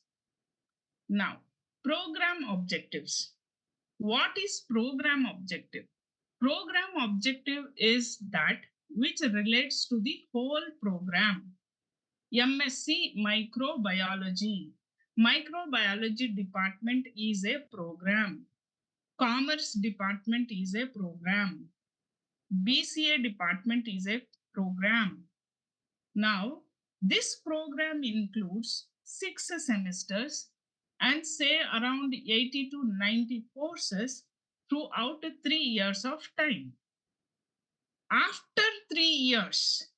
Now, program objectives. What is program objective? Program objective is that which relates to the whole program. MSc Microbiology. Microbiology department is a program. Commerce department is a program. BCA department is a program. Now, this program includes 6 semesters and say around 80 to 90 courses throughout 3 years of time. After 3 years,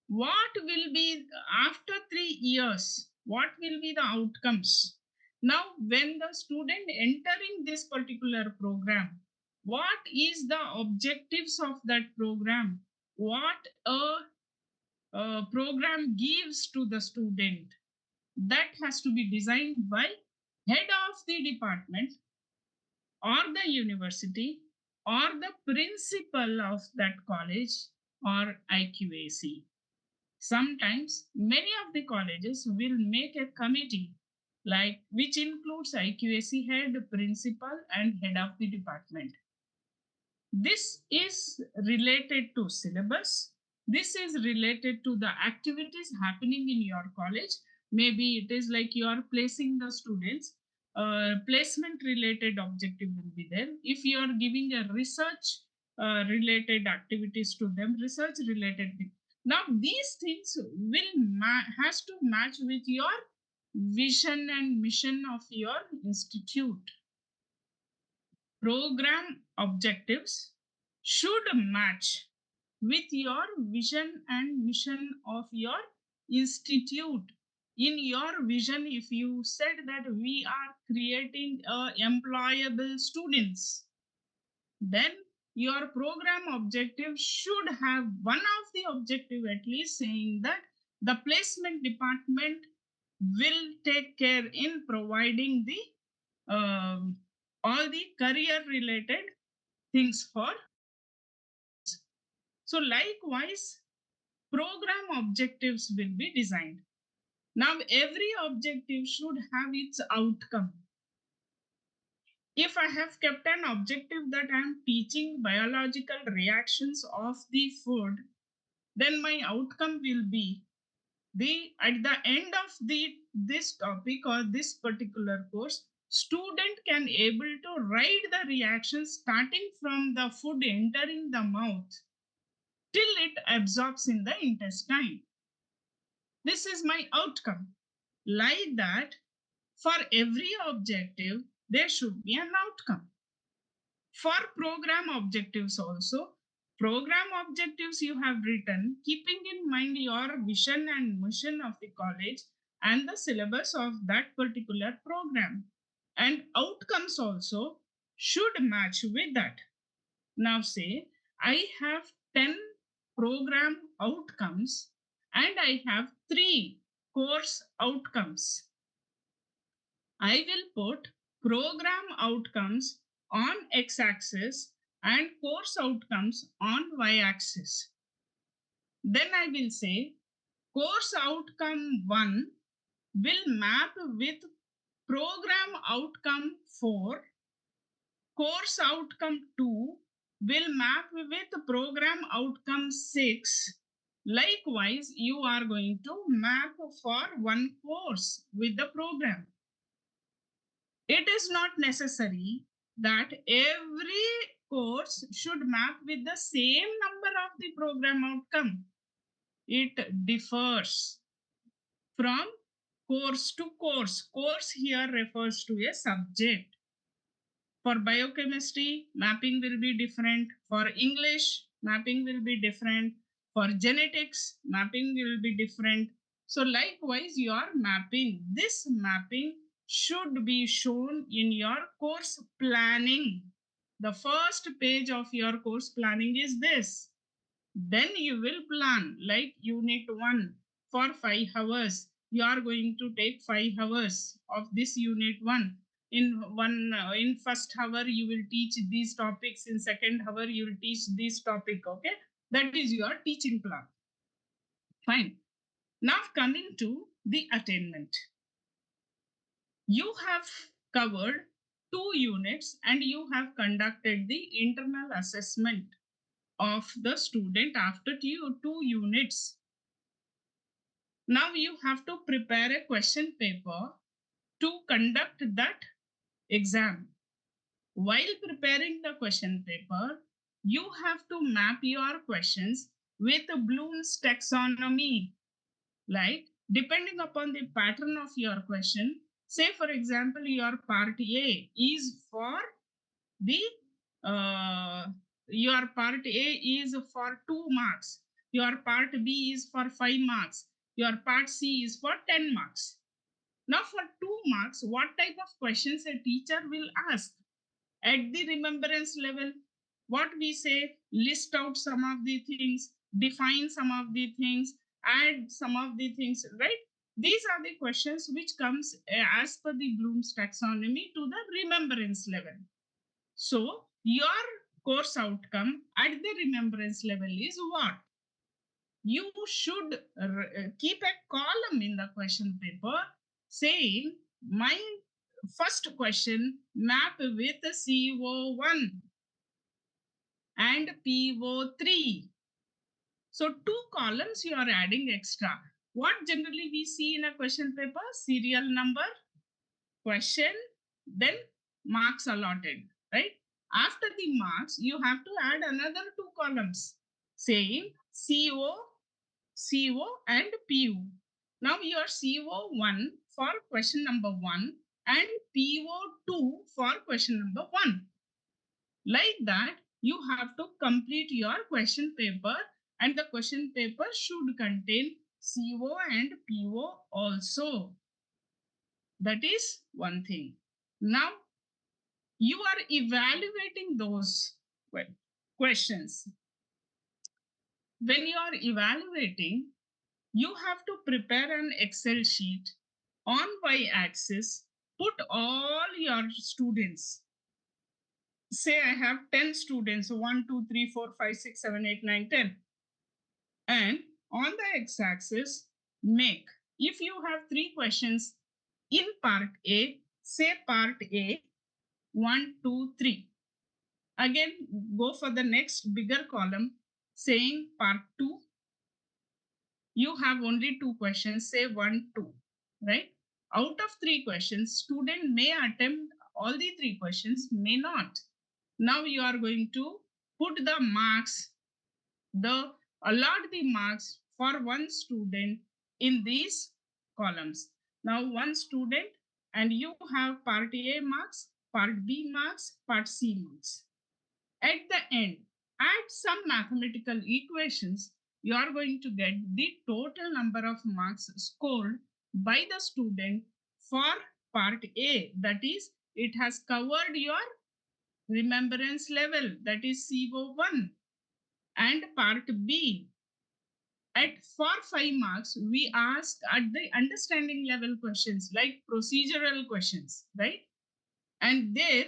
what will be after 3 years? What will be the outcomes? Now, when the student entering this particular program, what is the objectives of that program? What a program gives to the student? That has to be designed by head of the department or the university or the principal of that college or IQAC. Sometimes many of the colleges will make a committee like which includes IQAC head, principal, and head of the department. This is related to syllabus. This is related to the activities happening in your college. Maybe it is like you are placing the students. Placement related objective will be there. If you are giving a research related activities to them, research related thing. Now these things will has to match with your vision and mission of your institute. Program objectives should match with your vision and mission of your institute. In your vision, if you said that we are creating employable students, then your program objective should have one of the objective at least saying that the placement department will take care in providing the all the career related things for. So likewise, program objectives will be designed. Now every objective should have its outcome. If I have kept an objective that I am teaching biological reactions of the food, then my outcome will be at the end of this topic or this particular course, student can able to write the reaction starting from the food entering the mouth till it absorbs in the intestine. This is my outcome. Like that, for every objective, there should be an outcome. For program objectives also, program objectives you have written, keeping in mind your vision and mission of the college and the syllabus of that particular program. And outcomes also should match with that. Now say, I have 10 program outcomes and I have 3 course outcomes. I will put program outcomes on x-axis and course outcomes on y-axis. Then I will say course outcome 1 will map with program outcome 4. Course outcome 2 will map with program outcome 6. Likewise, you are going to map for one course with the program. It is not necessary that every course should map with the same number of the program outcome. It differs from course to course. Course here refers to a subject. For biochemistry, mapping will be different. For English, mapping will be different. For genetics, mapping will be different. So likewise, your mapping, this mapping should be shown in your course planning. The first page of your course planning is this. Then you will plan like unit 1 for 5 hours. You are going to take 5 hours of this unit 1. In first hour you will teach these topics. In second hour you will teach this topic. Okay, that is your teaching plan. Fine. Now coming to the attainment. You have covered 2 units and you have conducted the internal assessment of the student after 2 units. Now you have to prepare a question paper to conduct that exam. While preparing the question paper, you have to map your questions with Bloom's taxonomy. Like, depending upon the pattern of your question, say for example, your part A is for the, your part A is for 2 marks. Your part B is for 5 marks. Your part C is for 10 marks. Now for 2 marks, what type of questions a teacher will ask? At the remembrance level, what we say, list out some of the things, define some of the things, add some of the things, right? These are the questions which comes as per the Bloom's taxonomy to the remembrance level. So your course outcome at the remembrance level is what? You should keep a column in the question paper saying my first question map with CO1 and PO3. So 2 columns you are adding extra. What generally we see in a question paper? Serial number, question, then marks allotted, right? After the marks, you have to add another 2 columns saying CO and PU. Now your CO1 for question number 1 and PO2 for question number 1. Like that, you have to complete your question paper, and the question paper should contain CO and PO also. That is one thing. Now, you are evaluating those questions. When you are evaluating, you have to prepare an Excel sheet on y-axis, put all your students. Say I have 10 students, 1, 2, 3, 4, 5, 6, 7, 8, 9, 10. And on the x-axis, make. If you have 3 questions in part A, say part A, 1, 2, 3. Again, go for the next bigger column, saying part 2. You have only 2 questions, say 1, 2, right? Out of 3 questions, student may attempt all the 3 questions, may not. Now you are going to put the marks, allot the marks for one student in these columns. Now one student, and you have part A marks, part B marks, part C marks. At the end, add some mathematical equations, you are going to get the total number of marks scored by the student for part A. That is, it has covered your remembrance level, that is CO1. And part B, for 5 marks, we ask at the understanding level questions like procedural questions, right? And there,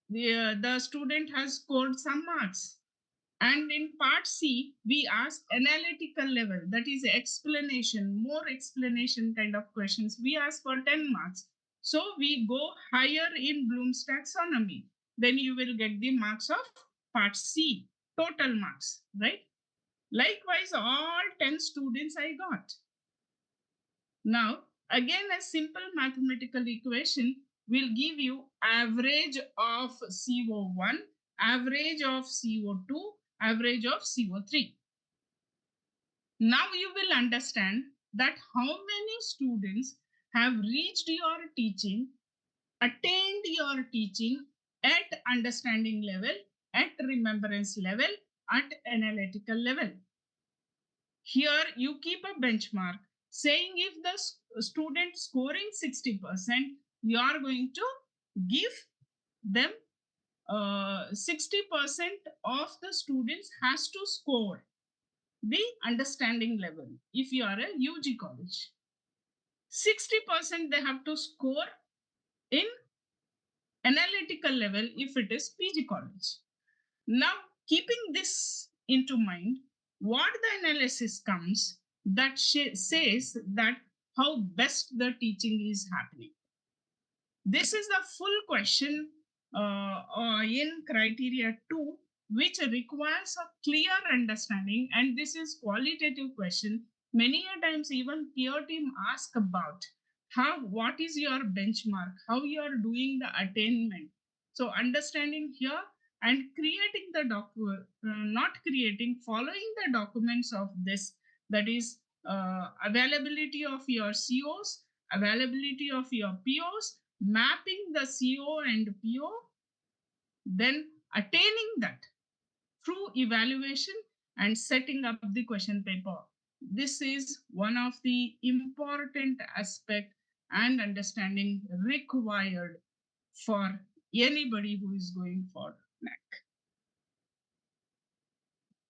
the student has scored some marks. And in part C, we ask analytical level, that is explanation, more explanation kind of questions. We ask for 10 marks. So we go higher in Bloom's taxonomy. Then you will get the marks of part C, total marks, right? Likewise, all 10 students I got. Now, again, a simple mathematical equation will give you average of CO1, average of CO2, average of CO3. Now you will understand that how many students have reached your teaching, attained your teaching at understanding level, at remembrance level, at analytical level. Here you keep a benchmark saying if the student scoring 60%, you are going to give them 60% of the students has to score the understanding level if you are a UG college. 60% they have to score in analytical level if it is PG college. Now, keeping this into mind, what the analysis comes that says that how best the teaching is happening. This is the full question in criteria 2, which requires a clear understanding, and this is qualitative question. Many a times even peer team ask about what is your benchmark, how you are doing the attainment. So understanding here and creating the following the documents of this, that is availability of your COs, availability of your POs, mapping the CO and PO, then attaining that through evaluation and setting up the question paper. This is one of the important aspect and understanding required for anybody who is going for NAAC.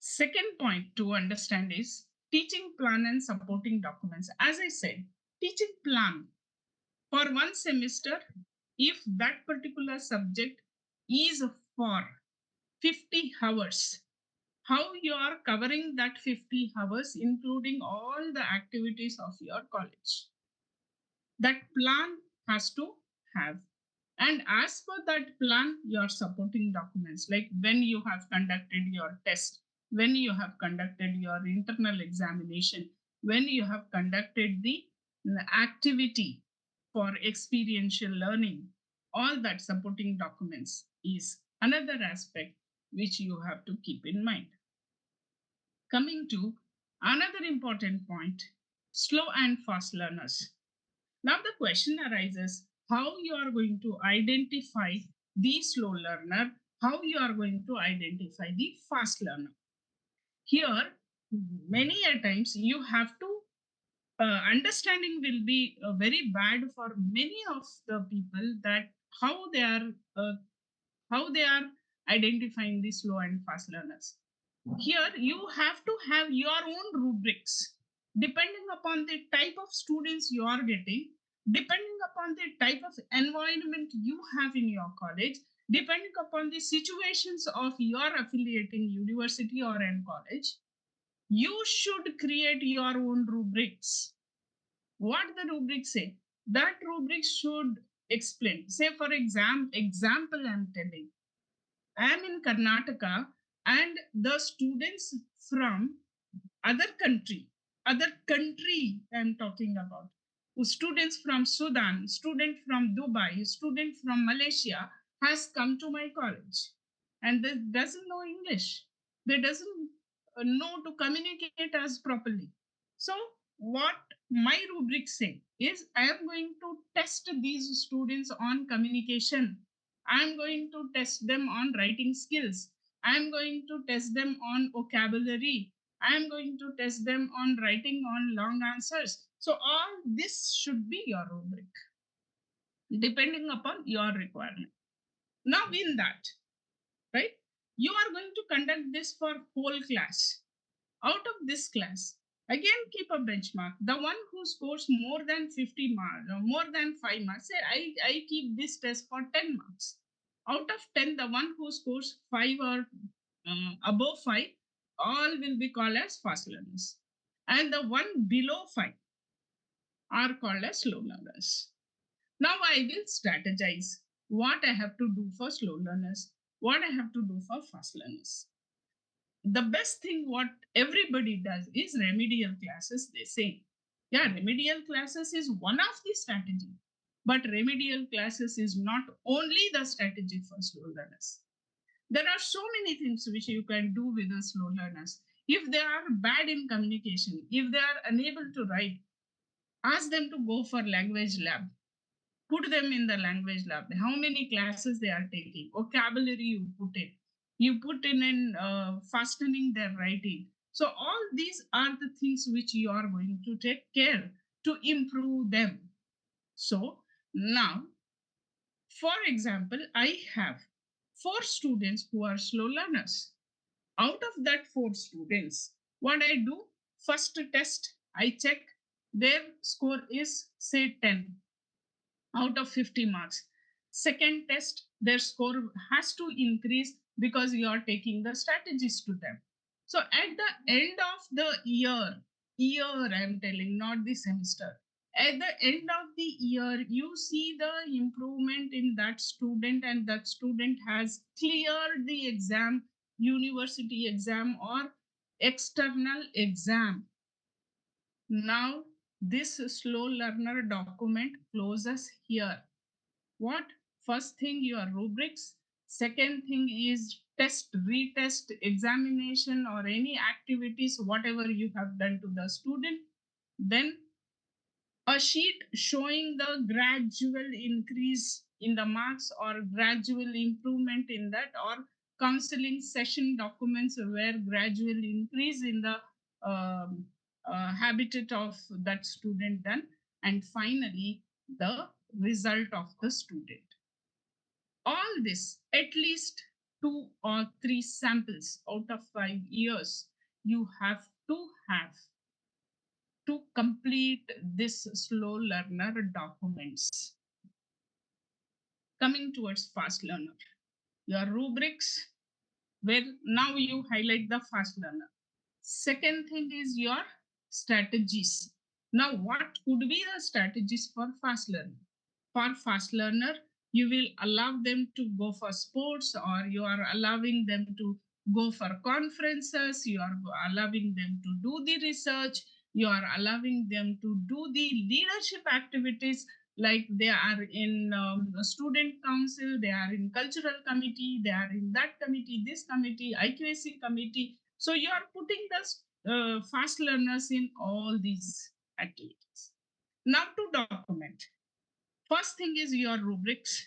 Second point to understand is teaching plan and supporting documents. As I said, teaching plan for one semester, if that particular subject is for 50 hours, how you are covering that 50 hours, including all the activities of your college. That plan has to have. And as per that plan, your supporting documents, like when you have conducted your test, when you have conducted your internal examination, when you have conducted the activity for experiential learning, all that supporting documents is another aspect which you have to keep in mind. Coming to another important point, slow and fast learners. Now the question arises how you are going to identify the slow learner, how you are going to identify the fast learner. Here, many a times you have to understanding will be very bad for many of the people that how they are uh, how they are identifying the slow and fast learners. Here you have to have your own rubrics depending upon the type of students you are getting, depending upon the type of environment you have in your college, depending upon the situations of your affiliating university or in college. You should create your own rubrics. What the rubric say? That rubric should explain. Say for example, I'm telling. I am in Karnataka and the students from other country I'm talking about. Students from Sudan, student from Dubai, student from Malaysia has come to my college and they doesn't know English. They doesn't know to communicate us properly. So what my rubric say is I am going to test these students on communication. I'm going to test them on writing skills. I'm going to test them on vocabulary. I'm going to test them on writing on long answers. So all this should be your rubric, depending upon your requirement. Now in that, right, you are going to conduct this for whole class. Out of this class, again keep a benchmark. The one who scores more than 50 marks, or more than 5 marks, say I keep this test for 10 marks. Out of 10, the one who scores 5 or above 5, all will be called as fast learners. And the one below 5 are called as slow learners. Now I will strategize what I have to do for slow learners, what I have to do for fast learners. The best thing what everybody does is remedial classes, they say. Yeah, remedial classes is one of the strategy, but remedial classes is not only the strategy for slow learners. There are so many things which you can do with the slow learners. If they are bad in communication, if they are unable to write, ask them to go for language lab. Put them in the language lab. How many classes they are taking, vocabulary you put in, you put in fastening their writing. So all these are the things which you are going to take care to improve them. So now, for example, I have 4 students who are slow learners. Out of that 4 students, what I do, first test, I check their score is say 10 out of 50 marks. Second test, their score has to increase because you are taking the strategies to them. So at the end of the year I'm telling, not the semester. At the end of the year, you see the improvement in that student, and that student has cleared the exam, university exam or external exam. Now, this slow learner document closes here. What? First thing, your rubrics. Second thing is test, retest, examination, or any activities, whatever you have done to the student. Then a sheet showing the gradual increase in the marks or gradual improvement in that, or counseling session documents where gradual increase in the habitat of that student done, and finally the result of the student. All this, at least 2 or 3 samples out of 5 years, you have to complete this slow learner documents. Coming towards fast learner, your rubrics, where now you highlight the fast learner. Second thing is your strategies. Now, what could be the strategies for fast learner? For fast learner, you will allow them to go for sports, or you are allowing them to go for conferences, you are allowing them to do the research, you are allowing them to do the leadership activities, like they are in student council, they are in cultural committee, they are in that committee, this committee, IQAC committee. So you are putting the fast learners in all these activities. Now to document. First thing is your rubrics.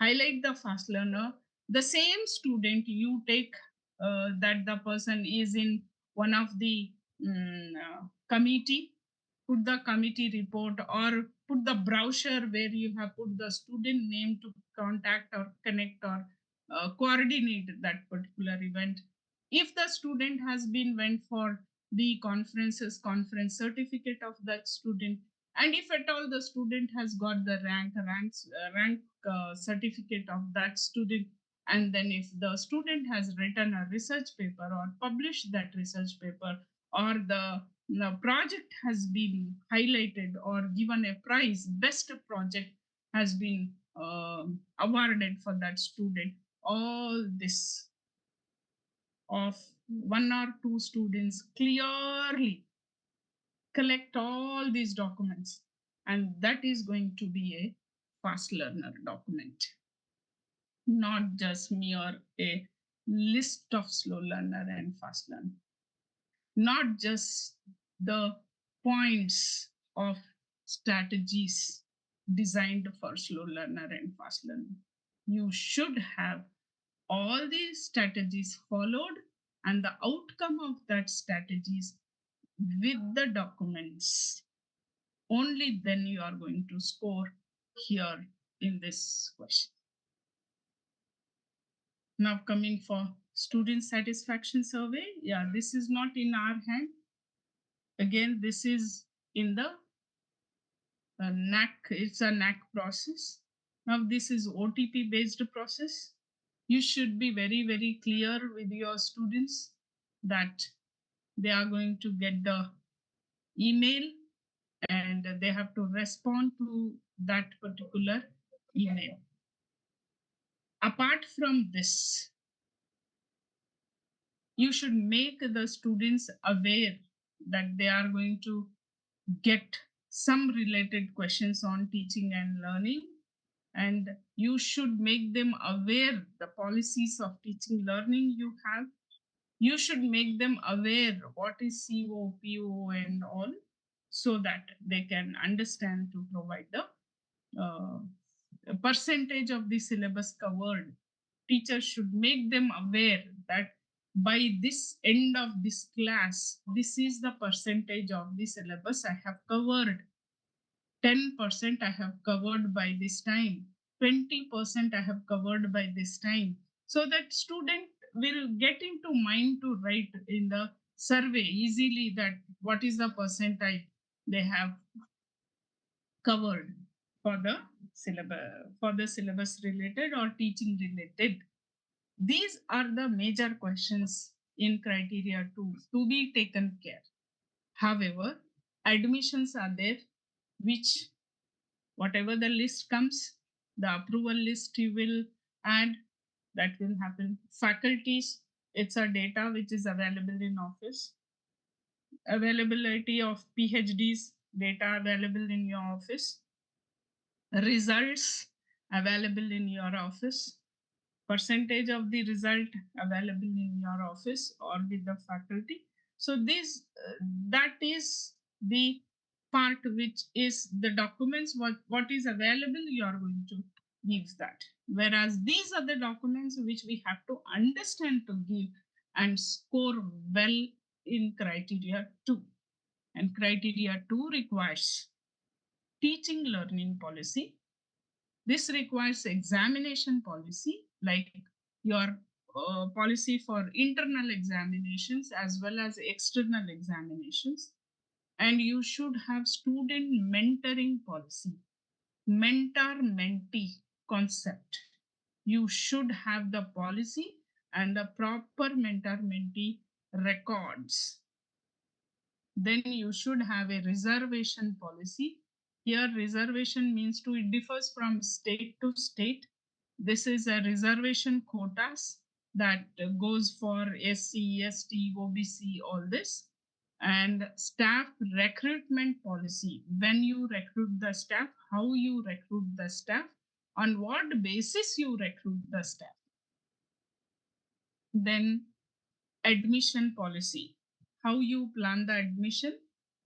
Highlight the fast learner. The same student you take that the person is in one of the committee, put the committee report or put the brochure where you have put the student name to contact or connect or coordinate that particular event. If the student has been went for the conference certificate of that student, and if at all the student has got the rank certificate of that student, and then if the student has written a research paper or published that research paper, or the project has been highlighted or given a prize, best project has been awarded for that student, all this of one or two students clearly collect all these documents, and that is going to be a fast learner document, not just mere a list of slow learner and fast learner, not just the points of strategies designed for slow learner and fast learner. You should have all these strategies followed and the outcome of that strategies with the documents. Only then you are going to score here in this question. Now coming for student satisfaction survey. Yeah, this is not in our hand. Again, this is in the NAAC. It's a NAAC process. Now this is OTP based process. You should be very, very clear with your students that they are going to get the email and they have to respond to that particular email. Apart from this, you should make the students aware that they are going to get some related questions on teaching and learning, and you should make them aware the policies of teaching learning you have. You should make them aware what is CO, PO and all, so that they can understand to provide the percentage of the syllabus covered. Teachers should make them aware that by this end of this class, this is the percentage of the syllabus I have covered. 10% I have covered by this time, 20% I have covered by this time, so that student will get into mind to write in the survey easily that what is the percentage they have covered for the syllabus related or teaching related. These are the major questions in criteria 2 to be taken care. However, admissions are there, which whatever the list comes, the approval list you will add, that will happen. Faculties, it's a data which is available in office. Availability of PhDs, data available in your office. Results available in your office. Percentage of the result available in your office or with the faculty. So this that is the part which is the documents, what is available, you are going to give that. Whereas these are the documents which we have to understand to give and score well in criteria 2. And criteria 2 requires teaching learning policy. This requires examination policy, like your policy for internal examinations as well as external examinations. And you should have student mentoring policy, mentor-mentee concept. You should have the policy and the proper mentor-mentee records. Then you should have a reservation policy. Here, reservation means to, it differs from state to state. This is a reservation quotas that goes for SC, ST, OBC, all this. And staff recruitment policy. When you recruit the staff, how you recruit the staff, on what basis you recruit the staff. Then admission policy, how you plan the admission,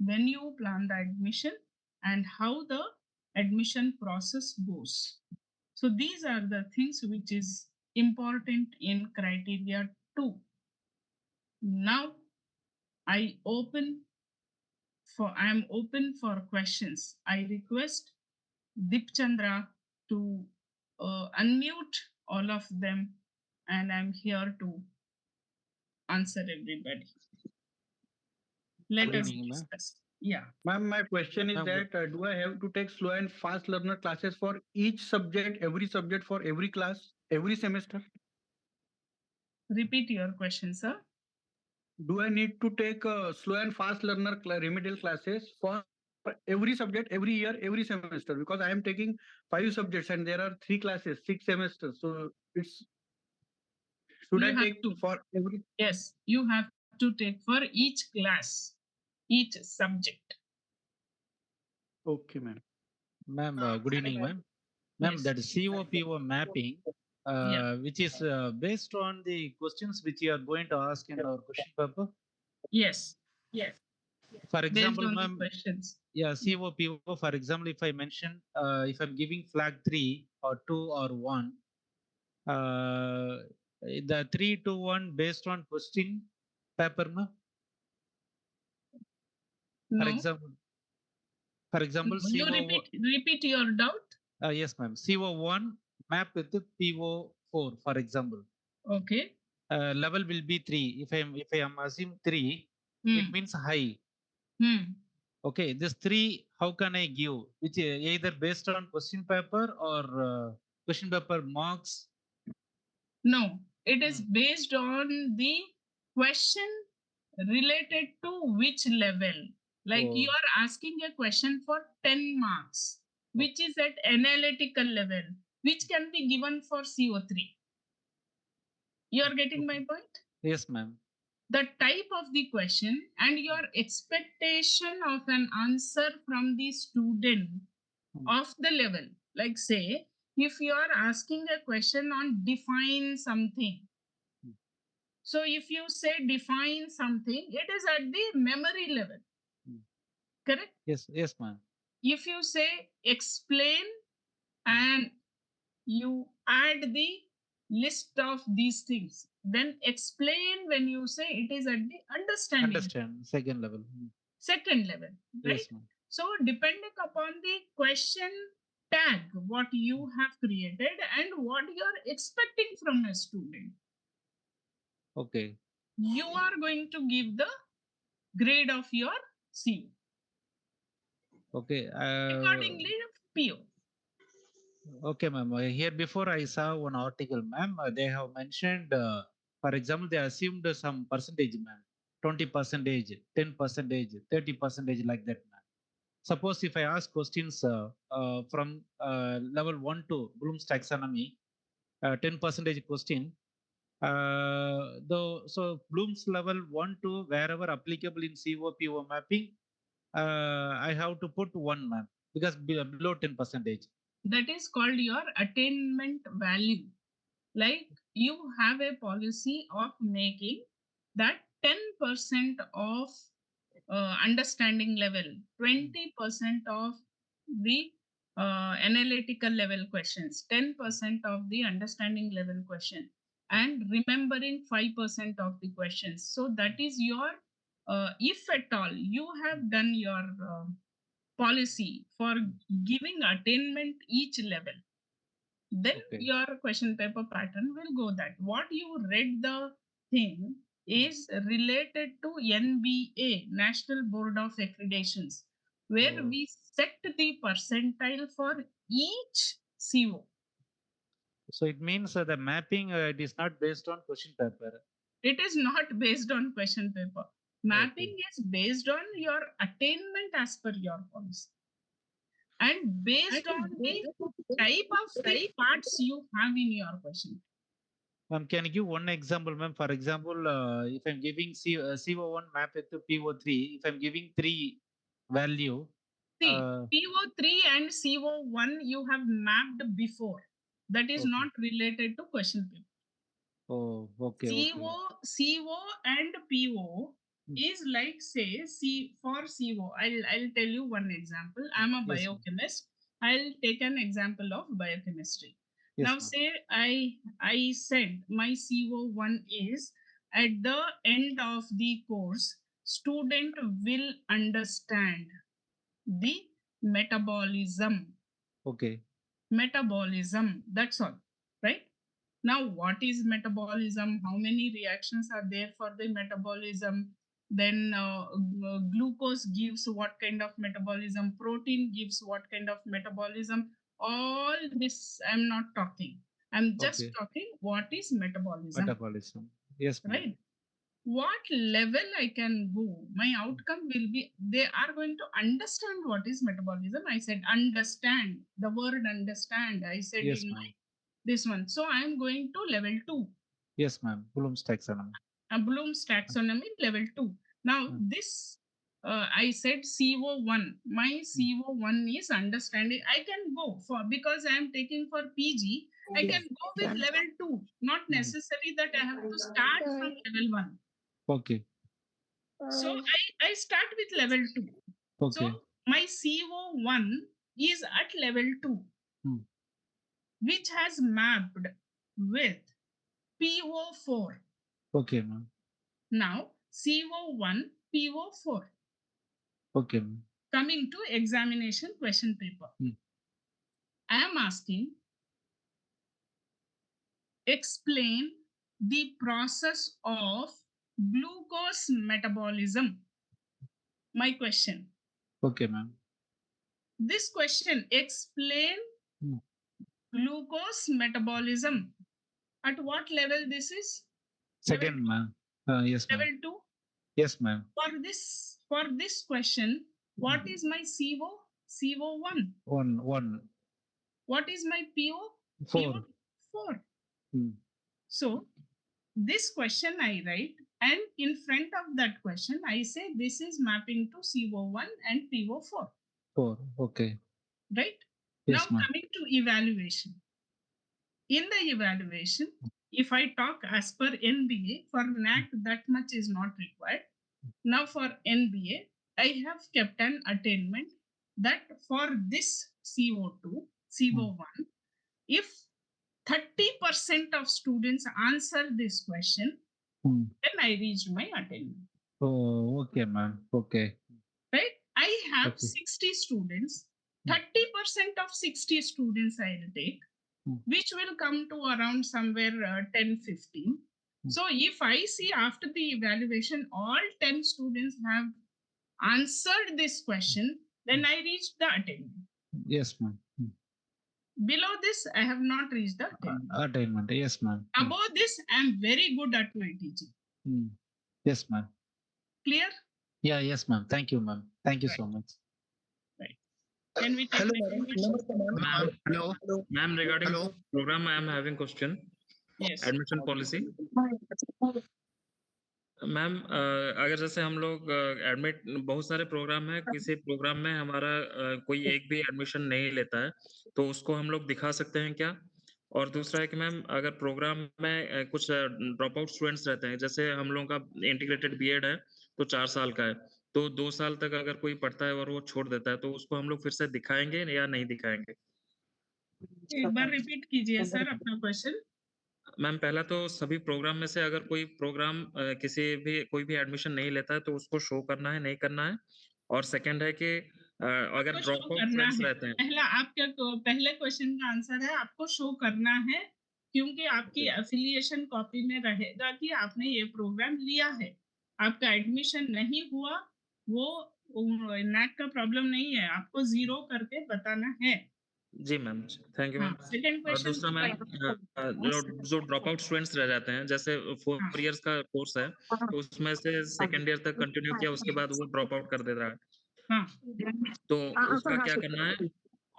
when you plan the admission, and how the admission process goes. So these are the things which is important in criteria 2. Now I am open for questions. I request Dipchandra to unmute all of them, and I'm here to answer everybody. Let Good us evening, ma'am. discuss. Yeah. Ma'am, my question is Ma'am, that do I have to take slow and fast learner classes for each subject, every subject for every class, every semester? Repeat your question, sir. Do I need to take slow and fast learner remedial classes for every subject, every year, every semester? Because I am taking 5 subjects and there are 3 classes, 6 semesters. So it's should You I have take to. for every? Yes, you have to take for each class, each subject. Okay, ma'am. Ma'am, good evening, ma'am. Ma'am, Yes. that COPO mapping, Yeah. which is based on the questions which you are going to ask in our question paper. Yes. Yes. For Based example, on the ma'am, questions. yeah, COPO, for example, if I mention, if I'm giving flag 3 or 2 or 1, the 3 to 1 based on question paper, ma'am. No. For example, You repeat your doubt. Yes, ma'am. CO1 map with the PO4, for example. Okay. Level will be 3. If I am assume 3, it means high. Okay, this 3, how can I give? Which either based on question paper or question paper marks? No, it is based on the question related to which level. Like you are asking a question for 10 marks, which is at analytical level, which can be given for CO3. You are getting my point? Yes, ma'am. The type of the question and your expectation of an answer from the student of the level. Like say, if you are asking a question on define something. So if you say define something, it is at the memory level. Correct? Yes, ma'am. If you say explain and you add the list of these things, then explain when you say it is at the understanding. Second level. Second level, right? Yes, ma'am. So depending upon the question tag, what you have created and what you are expecting from a student, Okay. you are going to give the grade of your CO. Okay. Accordingly, PO. Okay, ma'am. Here before I saw one article, ma'am. They have mentioned, for example, they assumed some percentage, ma'am. 20%, 10%, 30%, like that, ma'am. Suppose if I ask questions from level 1 to Bloom's taxonomy, 10% question. So Bloom's level 1 to wherever applicable in COPO mapping, I have to put 1, ma'am, because below 10%. That is called your attainment value. Like you have a policy of making that 10% of understanding level, 20% of the analytical level questions, 10% of the understanding level question, and remembering 5% of the questions. So that is your, if at all you have done your policy for giving attainment each level, then your question paper pattern will go that. What you read the thing is related to NBA, National Board of Accreditations, where we set the percentile for each CO. So it means the mapping it is not based on question paper. It is not based on question paper. Mapping is based on your attainment as per your policy. And based on the type of the parts you have in your question. Ma'am, can you give one example, ma'am? For example, if I'm giving CO1 map to PO3, if I'm giving 3 value. See, PO3 and CO1 you have mapped before. That is not related to question paper. Oh, okay. CO and PO is like, say, for CO. I'll tell you one example. I'm a Yes, ma'am. biochemist. I'll take an example of biochemistry. Yes, Now, ma'am. say I said my CO1 is at the end of the course, student will understand the metabolism. Okay. Metabolism. That's all, right? Now, what is metabolism? How many reactions are there for the metabolism? Then glucose gives what kind of metabolism? Protein gives what kind of metabolism? All this I'm not talking. I'm just Okay. talking what is metabolism, Metabolism. Yes, ma'am. right? What level I can go, my outcome will be they are going to understand what is metabolism. I said understand, the word understand. I said Yes, in ma'am. this one. So I am going to level 2, Yes, ma'am. Bloom's taxonomy. Bloom's taxonomy level 2. Now this I said CO1. My CO1 is understanding. I can go for, because I am taking for PG, I can go with level 2. Not necessary that I have to start from level 1. Okay. So I start with level 2. Okay. So my CO1 is at level 2, which has mapped with PO4. Okay, ma'am. Now CO1, PO4. Okay, ma'am. Coming to examination question paper. I am asking, explain the process of glucose metabolism. My question. Okay, ma'am. This question, explain glucose metabolism. At what level this is? Second, ma'am. Yes, ma'am. Level 2. Yes, ma'am. For this question, what is my CO? CO1. One. What is my PO? 4. 4. Hmm. So this question I write, and in front of that question I say this is mapping to CO1 and PO4. 4. Okay. Right? Yes, Now ma'am. coming to evaluation. In the evaluation, if I talk as per NBA, for NAAC that much is not required. Now for NBA, I have kept an attainment that for this CO2, CO1, if 30% of students answer this question, then I reached my attainment. Oh, okay, ma'am. Okay. Right? I have Okay. 60 students. 30% of 60 students I will take, which will come to around somewhere 10, 15. So if I see after the evaluation, all 10 students have answered this question, then I reached the attainment. Yes, ma'am. Below this, I have not reached the attainment. Attainment. Yes, ma'am. Above this, I am very good at my teaching. Yes, ma'am. Clear? Yeah, yes, ma'am. Thank you, ma'am. Thank you so much. Right. Can we take Hello, Ma'am, Hello. ma'am, regarding Hello. the program, I am having question. Yes. Admission policy. Ma'am अगर जैसे हम लोग admit बहुत सारे programme है, किसी programme में हमारा कोई एक भी एडमिशन नहीं लेता है, तो उसको हम लोग दिखा सकते हैं क्या? और दूसरा है कि मैम अगर प्रोग्राम में कुछ ड्रॉप आउट स्टूडेंट्स रहते हैं, जैसे हम लोगों का इंटीग्रेटेड बीएड है, तो 4 साल का है, तो 2 साल तक अगर कोई पढ़ता है और वो छोड़ देता है, तो उसको हम लोग फिर से दिखाएँगे या नहीं दिखाएँगे? एक बार रिपीट कीजिए सर अपना क्वेश्चन। मैम पहला तो सभी प्रोग्राम में से अगर कोई प्रोग्राम कोई भी एडमिशन नहीं लेता है तो उसको शो करना है, नहीं करना है? और सेकंड है कि अगर आपको शो ड्रॉप आउट करना स्टूडेंट्स है। रहते हैं पहला आपका पहले क्वेश्चन का आंसर है आपको शो करना है, क्योंकि आपकी एफिलिएशन कॉपी में रहेगा कि आपने ये प्रोग्राम लिया है। आपका एडमिशन नहीं हुआ, वो NAAC का प्रॉब्लम नहीं है, आपको 0 करके बताना है। जी मैम, थैंक यू हाँ, मैम। सेकंड और क्वेश्चन दूसरा मैम जो ड्रॉप आउट स्टूडेंट्स रह जाते हैं, जैसे 4 इयर्स का कोर्स है, तो उसमें से सेकंड ईयर तक कंटिन्यू किया, उसके बाद वो ड्रॉप आउट कर दे रहा है। हाँ। तो उसका क्या करना है?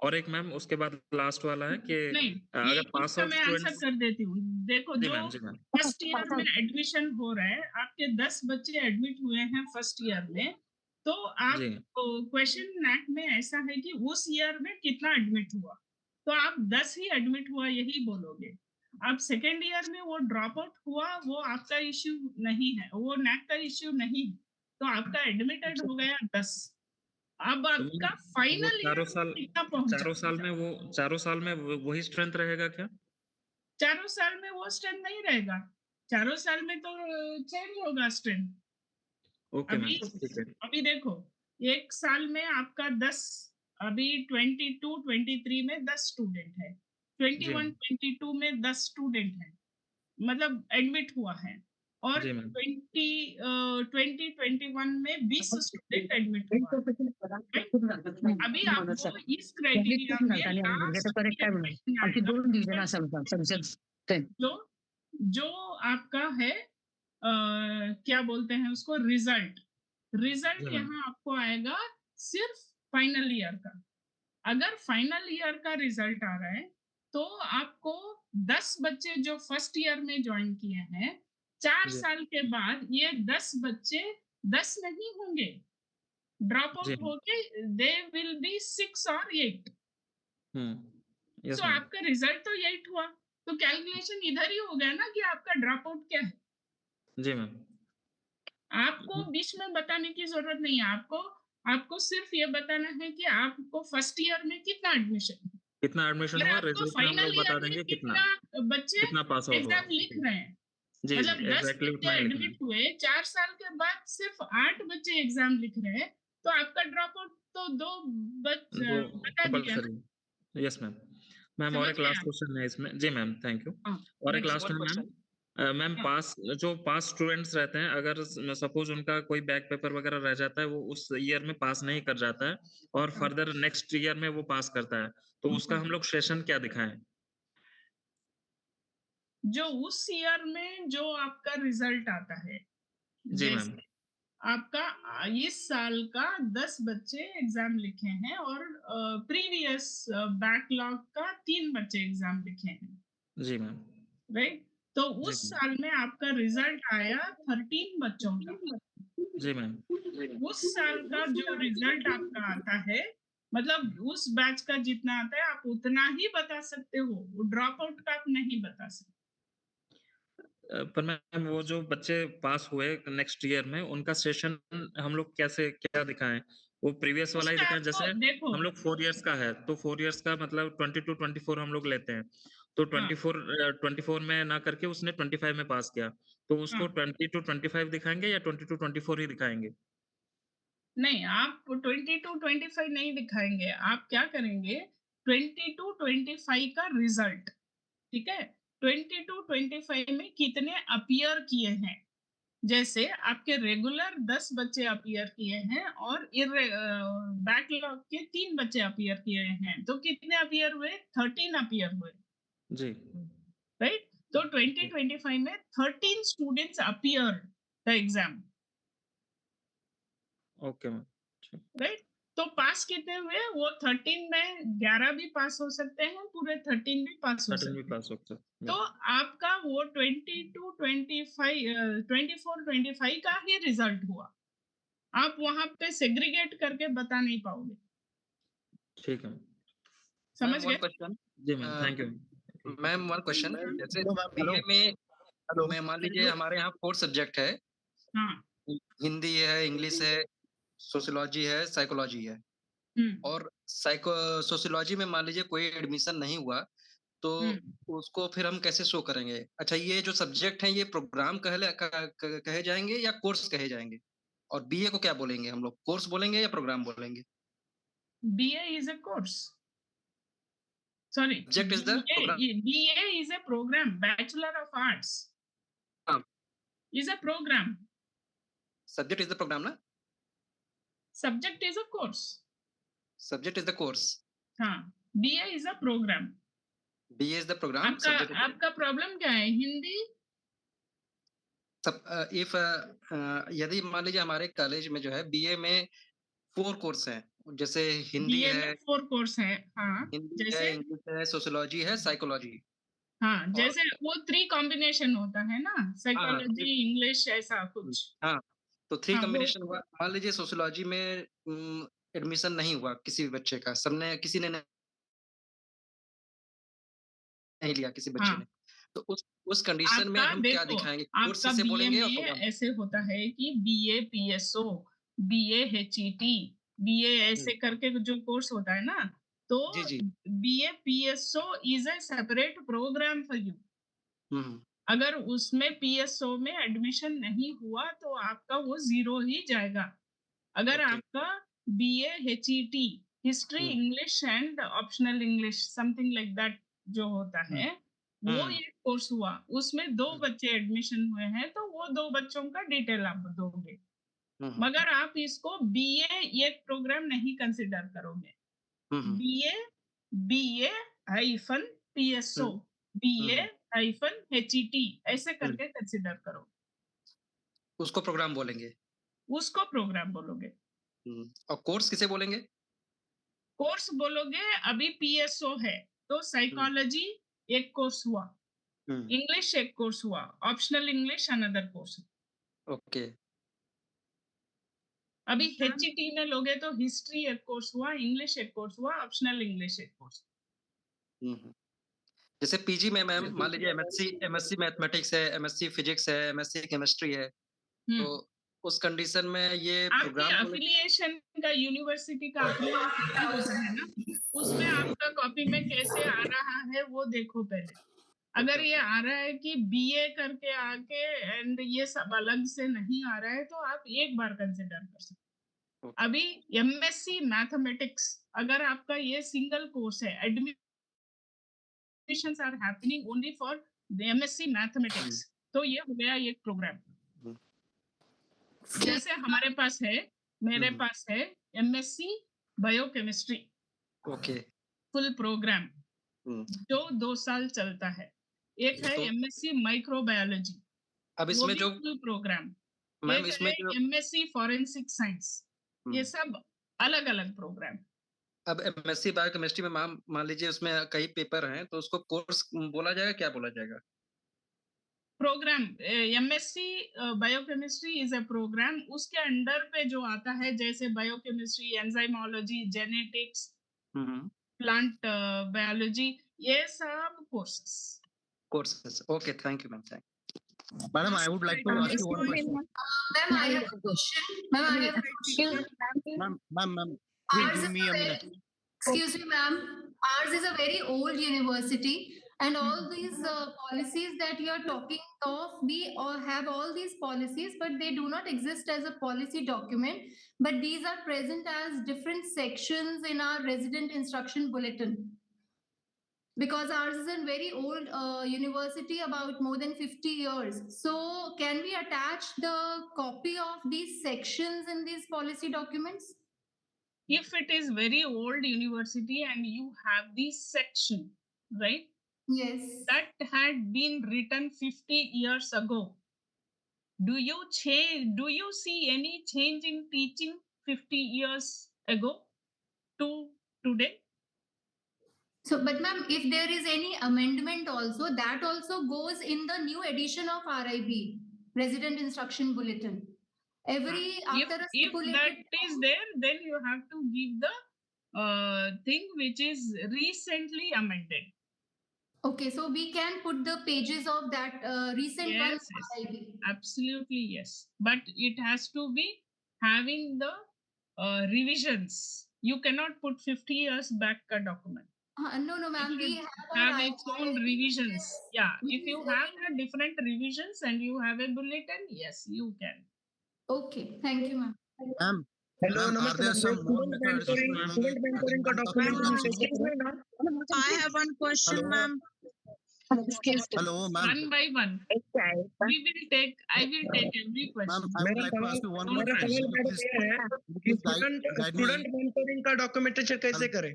और एक मैम उसके बाद लास्ट वाला है कि नहीं, अगर पास इसका आउट मैं आंसर स्टूडेंट्स कर देती हूँ। देखो जी जो मैम, जी मैम। फर्स्ट ईयर में एडमिशन हो रहा है, आपके 10 बच्चे एडमिट हुए हैं फर्स्ट ईयर में, तो आप जी। क्वेश्चन NAAC में ऐसा है कि उस ईयर में कितना एडमिट हुआ, तो आप 10 ही एडमिट हुआ यही बोलोगे। अब सेकेंड ईयर में वो ड्रॉप आउट हुआ, वो आपका इश्यू नहीं है, वो NAAC का इश्यू नहीं है। तो आपका एडमिटेड हो गया 10। अब तो आपका वो फाइनल ईयर चारों साल कितना पहुंचा? चारों साल में वही स्ट्रेंथ रहेगा क्या? चारों साल में वो स्ट्रेंथ नहीं रहेगा, चारों साल में तो चेंज होगा स्ट्रेंथ। ओके मैम, अभी ठीक है। अभी देखो, एक साल में आपका 10, अभी 22 23 में 10 स्टूडेंट है, 21 22 में 10 स्टूडेंट है, मतलब एडमिट हुआ है, और जी मैम। 2021 में 20 स्टूडेंट एडमिट हुआ। अभी आपको इस क्राइटेरिया में जो आपका है क्या बोलते हैं उसको, रिजल्ट यहाँ आपको आएगा सिर्फ फाइनल ईयर का। अगर फाइनल ईयर का रिजल्ट आ रहा है तो आपको 10 बच्चे जो फर्स्ट ईयर में ज्वाइन किए हैं, 4 साल के बाद ये 10 बच्चे 10 नहीं होंगे, ड्रॉप आउट होके दे विल बी 6 और 8। सो आपका रिजल्ट तो 8 हुआ, तो कैलकुलेशन इधर ही हो गया ना कि आपका ड्रॉप आउट क्या है। जी मैम। आपको बीच में बताने की जरूरत नहीं है, आपको सिर्फ ये बताना है कि आपको फर्स्ट ईयर में कितना एडमिशन हुआ, रिजल्ट में हम लोग बता देंगे कितना बच्चे कितना पास आउट हुआ। एग्जाम लिख रहे हैं। जी मतलब 10 एग्जैक्टली बच्चे उतना ही लिखना है। एडमिट हुए, 4 साल के बाद सिर्फ 8 बच्चे एग्जाम लिख रहे हैं, तो आपका ड्रॉप आउट तो 2 तो बता दिया ना। कंपल्सरी। Yes ma'am. मैम और समझ एक गए लास्ट आप? क्वेश्चन है इसमें। जी मैम, थैंक यू। और एक next लास्ट one है मैम। मैम हाँ। पास स्टूडेंट्स रहते हैं, अगर सपोज उनका कोई बैक पेपर वगैरह रह जाता है, वो उस ईयर में पास नहीं कर जाता है और फर्दर नेक्स्ट ईयर में वो पास करता है, तो उसका हम लोग सेशन क्या दिखाएं? जो उस ईयर में जो आपका रिजल्ट आता है, जी मैम। आपका इस साल का 10 बच्चे एग्जाम लिखे हैं और प्रीवियस बैकलॉग का 3 बच्चे एग्जाम लिखे हैं, जी मैम। राइट? तो उस साल में आपका रिजल्ट आया 13 बच्चों का। जी मैम। उस साल का जो रिजल्ट आपका आता है, मतलब उस बैच का जितना आता है आप उतना ही बता सकते हो, वो ड्रॉप आउट का आप नहीं बता सकते। पर मैम वो जो बच्चे पास हुए नेक्स्ट ईयर में, उनका सेशन हम लोग क्या दिखाएं? वो प्रीवियस वाला ही उसका दिखाएं, आपको जैसे देखो, हम लोग 4 इयर्स का है तो 4 इयर्स का मतलब 22 24 हम लोग लेते हैं, तो 24 में ना करके उसने 25 में पास किया, तो उसको 22 25 दिखाएंगे या 22 24 ही दिखाएंगे? नहीं, आप 22 25 नहीं दिखाएंगे, आप क्या करेंगे, 22 25 का रिजल्ट, ठीक है, 22 25 में कितने अपीयर किए हैं, जैसे आपके रेगुलर 10 बच्चे अपीयर किए हैं और बैकलॉग के 3 बच्चे अपीयर किए हैं, तो कितने अपीयर हुए, 13 अपीयर हुए, जी राइट? तो 2025 में 13 students appear the exam, okay ma'am, right? तो पास कितने हुए, वो 13 में 11 भी पास हो सकते हैं, पूरे 13 भी पास हो 13 भी सकते हैं। पास हो सकते हैं। तो आपका वो 22 25 24 25 का ही रिजल्ट हुआ, आप वहां पे सेग्रीगेट करके बता नहीं पाओगे। ठीक है, समझ गए? क्वेश्चन। जी ma'am, thank you. Ma'am one question, जैसे बीए में मान लीजिए हमारे यहाँ 4 सब्जेक्ट है, हाँ। हिंदी है, इंग्लिश है, सोशियोलॉजी है, साइकोलॉजी है, और सोशियोलॉजी में मान लीजिए कोई एडमिशन नहीं हुआ, तो उसको फिर हम कैसे शो करेंगे? अच्छा, ये जो सब्जेक्ट है ये प्रोग्राम कहे जाएंगे या कोर्स कहे जाएंगे? और बीए को क्या बोलेंगे हम लोग, कोर्स बोलेंगे या प्रोग्राम बोलेंगे? BA is a course. Sorry, Subject is the program. BA is a program. Bachelor of Arts is a program. Subject is the program, na? Subject is a course. Subject is the course. हाँ, BA is a program. BA is the program. आपका problem क्या है, Hindi? If यदि मान लीजिए हमारे college में जो है बीए में 4 कोर्स हैं, जैसे हिंदी है, 4 कोर्स है, हाँ, हिंदी जैसे है, इंग्लिश है, सोशियोलॉजी है, साइकोलॉजी। हाँ, जैसे वो 3 कॉम्बिनेशन होता है ना, साइकोलॉजी, इंग्लिश, ऐसा कुछ। हाँ, तो 3 हाँ, कॉम्बिनेशन हुआ। मान लीजिए सोशियोलॉजी में एडमिशन नहीं हुआ किसी भी बच्चे का, किसी ने नहीं लिया किसी बच्चे ने, तो उस कंडीशन में आपका हम क्या देखो, दिखाएंगे? कोर्स आपका किसे बीए बोलेंगे और में प्रोग्राम? ऐसे होता है कि BA PSO, BA HET, BA ऐसे करके जो कोर्स होता है ना, तो जी, जी। BA PSO is a separate program for you. हुँ, अगर उसमें पीएसओ में एडमिशन नहीं हुआ तो आपका वो 0 ही जाएगा। अगर ओके। आपका बीए हेचईटी, हिस्ट्री, हुँ, English and optional English something like that जो होता हुँ, है, वो हुँ, एक कोर्स हुआ, उसमें 2 हुँ, बच्चे एडमिशन हुए हैं तो वो 2 बच्चों का डिटेल आप दोगे। हुँ, मगर आप इसको बीए एक प्रोग्राम नहीं कंसीडर करोगे। हुँ, हुँ, बीए, बीए हाइफन हुँ, पीएसओ, हुँ, बीए हुँ, हाइफन हेचईटी ऐसे हुँ। करके कंसीडर करो। उसको प्रोग्राम बोलेंगे। उसको प्रोग्राम बोलोगे। हुँ, और कोर्स किसे बोलेंगे? कोर्स बोलोगे, अभी पीएसओ है तो हुँ, साइकोलॉजी एक कोर्स हुआ, हुँ, इंग्लिश एक कोर्स हुआ, optional English another course. Okay. अभी हेचईटी में लोगे तो हिस्ट्री एक कोर्स हुआ, इंग्लिश एक कोर्स हुआ, ऑप्शनल इंग्लिश एक कोर्स। हुँ, हुँ। जैसे पीजी में मैम मान लीजिए एमएससी मैथमेटिक्स है, एमएससी फिजिक्स है, एमएससी केमिस्ट्री है, तो हम्म उस कंडीशन में ये आपके प्रोग्राम बोले। अफिलिएशन का, यूनिवर्सिटी का अफिलिएशन होता है ना, उसमें आपका कॉपी में कैसे आ रहा है वो देखो पहले। ओके, अगर ये ओके। आ रहा है कि बीए करके आके एंड ये सब अलग से नहीं आ रहा है तो आप एक बार कंसिडर कर सकते हो। ओके। अभी एमएससी मैथमेटिक्स अगर आपका ये सिंगल कोर्स है, admissions are happening only for the MSc mathematics, हुँ, तो ये हो गया एक प्रोग्राम। हुँ, जैसे हमारे पास है, हुँ, मेरे हुँ, पास है MSc biochemistry okay. Full program हुँ, जो 2 साल चलता है। एक है तो एमएससी माइक्रोबायोलॉजी, अब वो इसमें भी जो फुल प्रोग्राम। मैम एक इसमें है जो एमएससी फॉरेंसिक साइंस। ये हुँ, सब अलग-अलग प्रोग्राम। अब एमएससी बायोकेमिस्ट्री में मैम मान लीजिए उसमें कई पेपर हैं, तो उसको कोर्स बोला जाएगा, क्या बोला जाएगा? Program MSc biochemistry is a program, उसके अंडर पे जो आता है जैसे biochemistry, enzymology, genetics, hmm, hmm, plant biology, ये सब courses. Courses. Okay, thank you ma'am, thank Madam, I would like to ask you one question. Ma'am, I have a question. Ma'am, I have a question. Ma'am, please Ours give is me a a very, minute. excuse me, ma'am. Ours is a very old university, and all these policies that you are talking of, we all have all these policies, but they do not exist as a policy document. But these are present as different sections in our resident instruction bulletin. Because ours is a very old university, about more than 50 years. So, can we attach the copy of these sections in these policy documents? If it is very old university and you have this section, right? Yes. That had been written 50 years ago. Do you change? Do you see any change in teaching 50 years ago to today? So, but ma'am, if there is any amendment also, that also goes in the new edition of RIB, Resident Instruction Bulletin. Every after a If that stipulated is there, then you have to give the thing which is recently amended. Okay, so we can put the pages of that recent one. Yes, yes, absolutely yes. But it has to be having the revisions. You cannot put 50 years back a document. No, It ma'am, we should have have our its own RIB, revisions. Yeah, which if is you have the different revisions and you have a bulletin, yes, you can. Okay, thank you, ma'am. Ma'am, hello, are नमस्ते there ma'am. some more methods student mentoring का document I have one question, Hello, ma'am. hello, ma'am. One by one. We will take. I will take every Ma'am, question. I would like to ask you one more Don't question. rush. Will you please, will you please guide me? Student mentoring का documentation कैसे करें?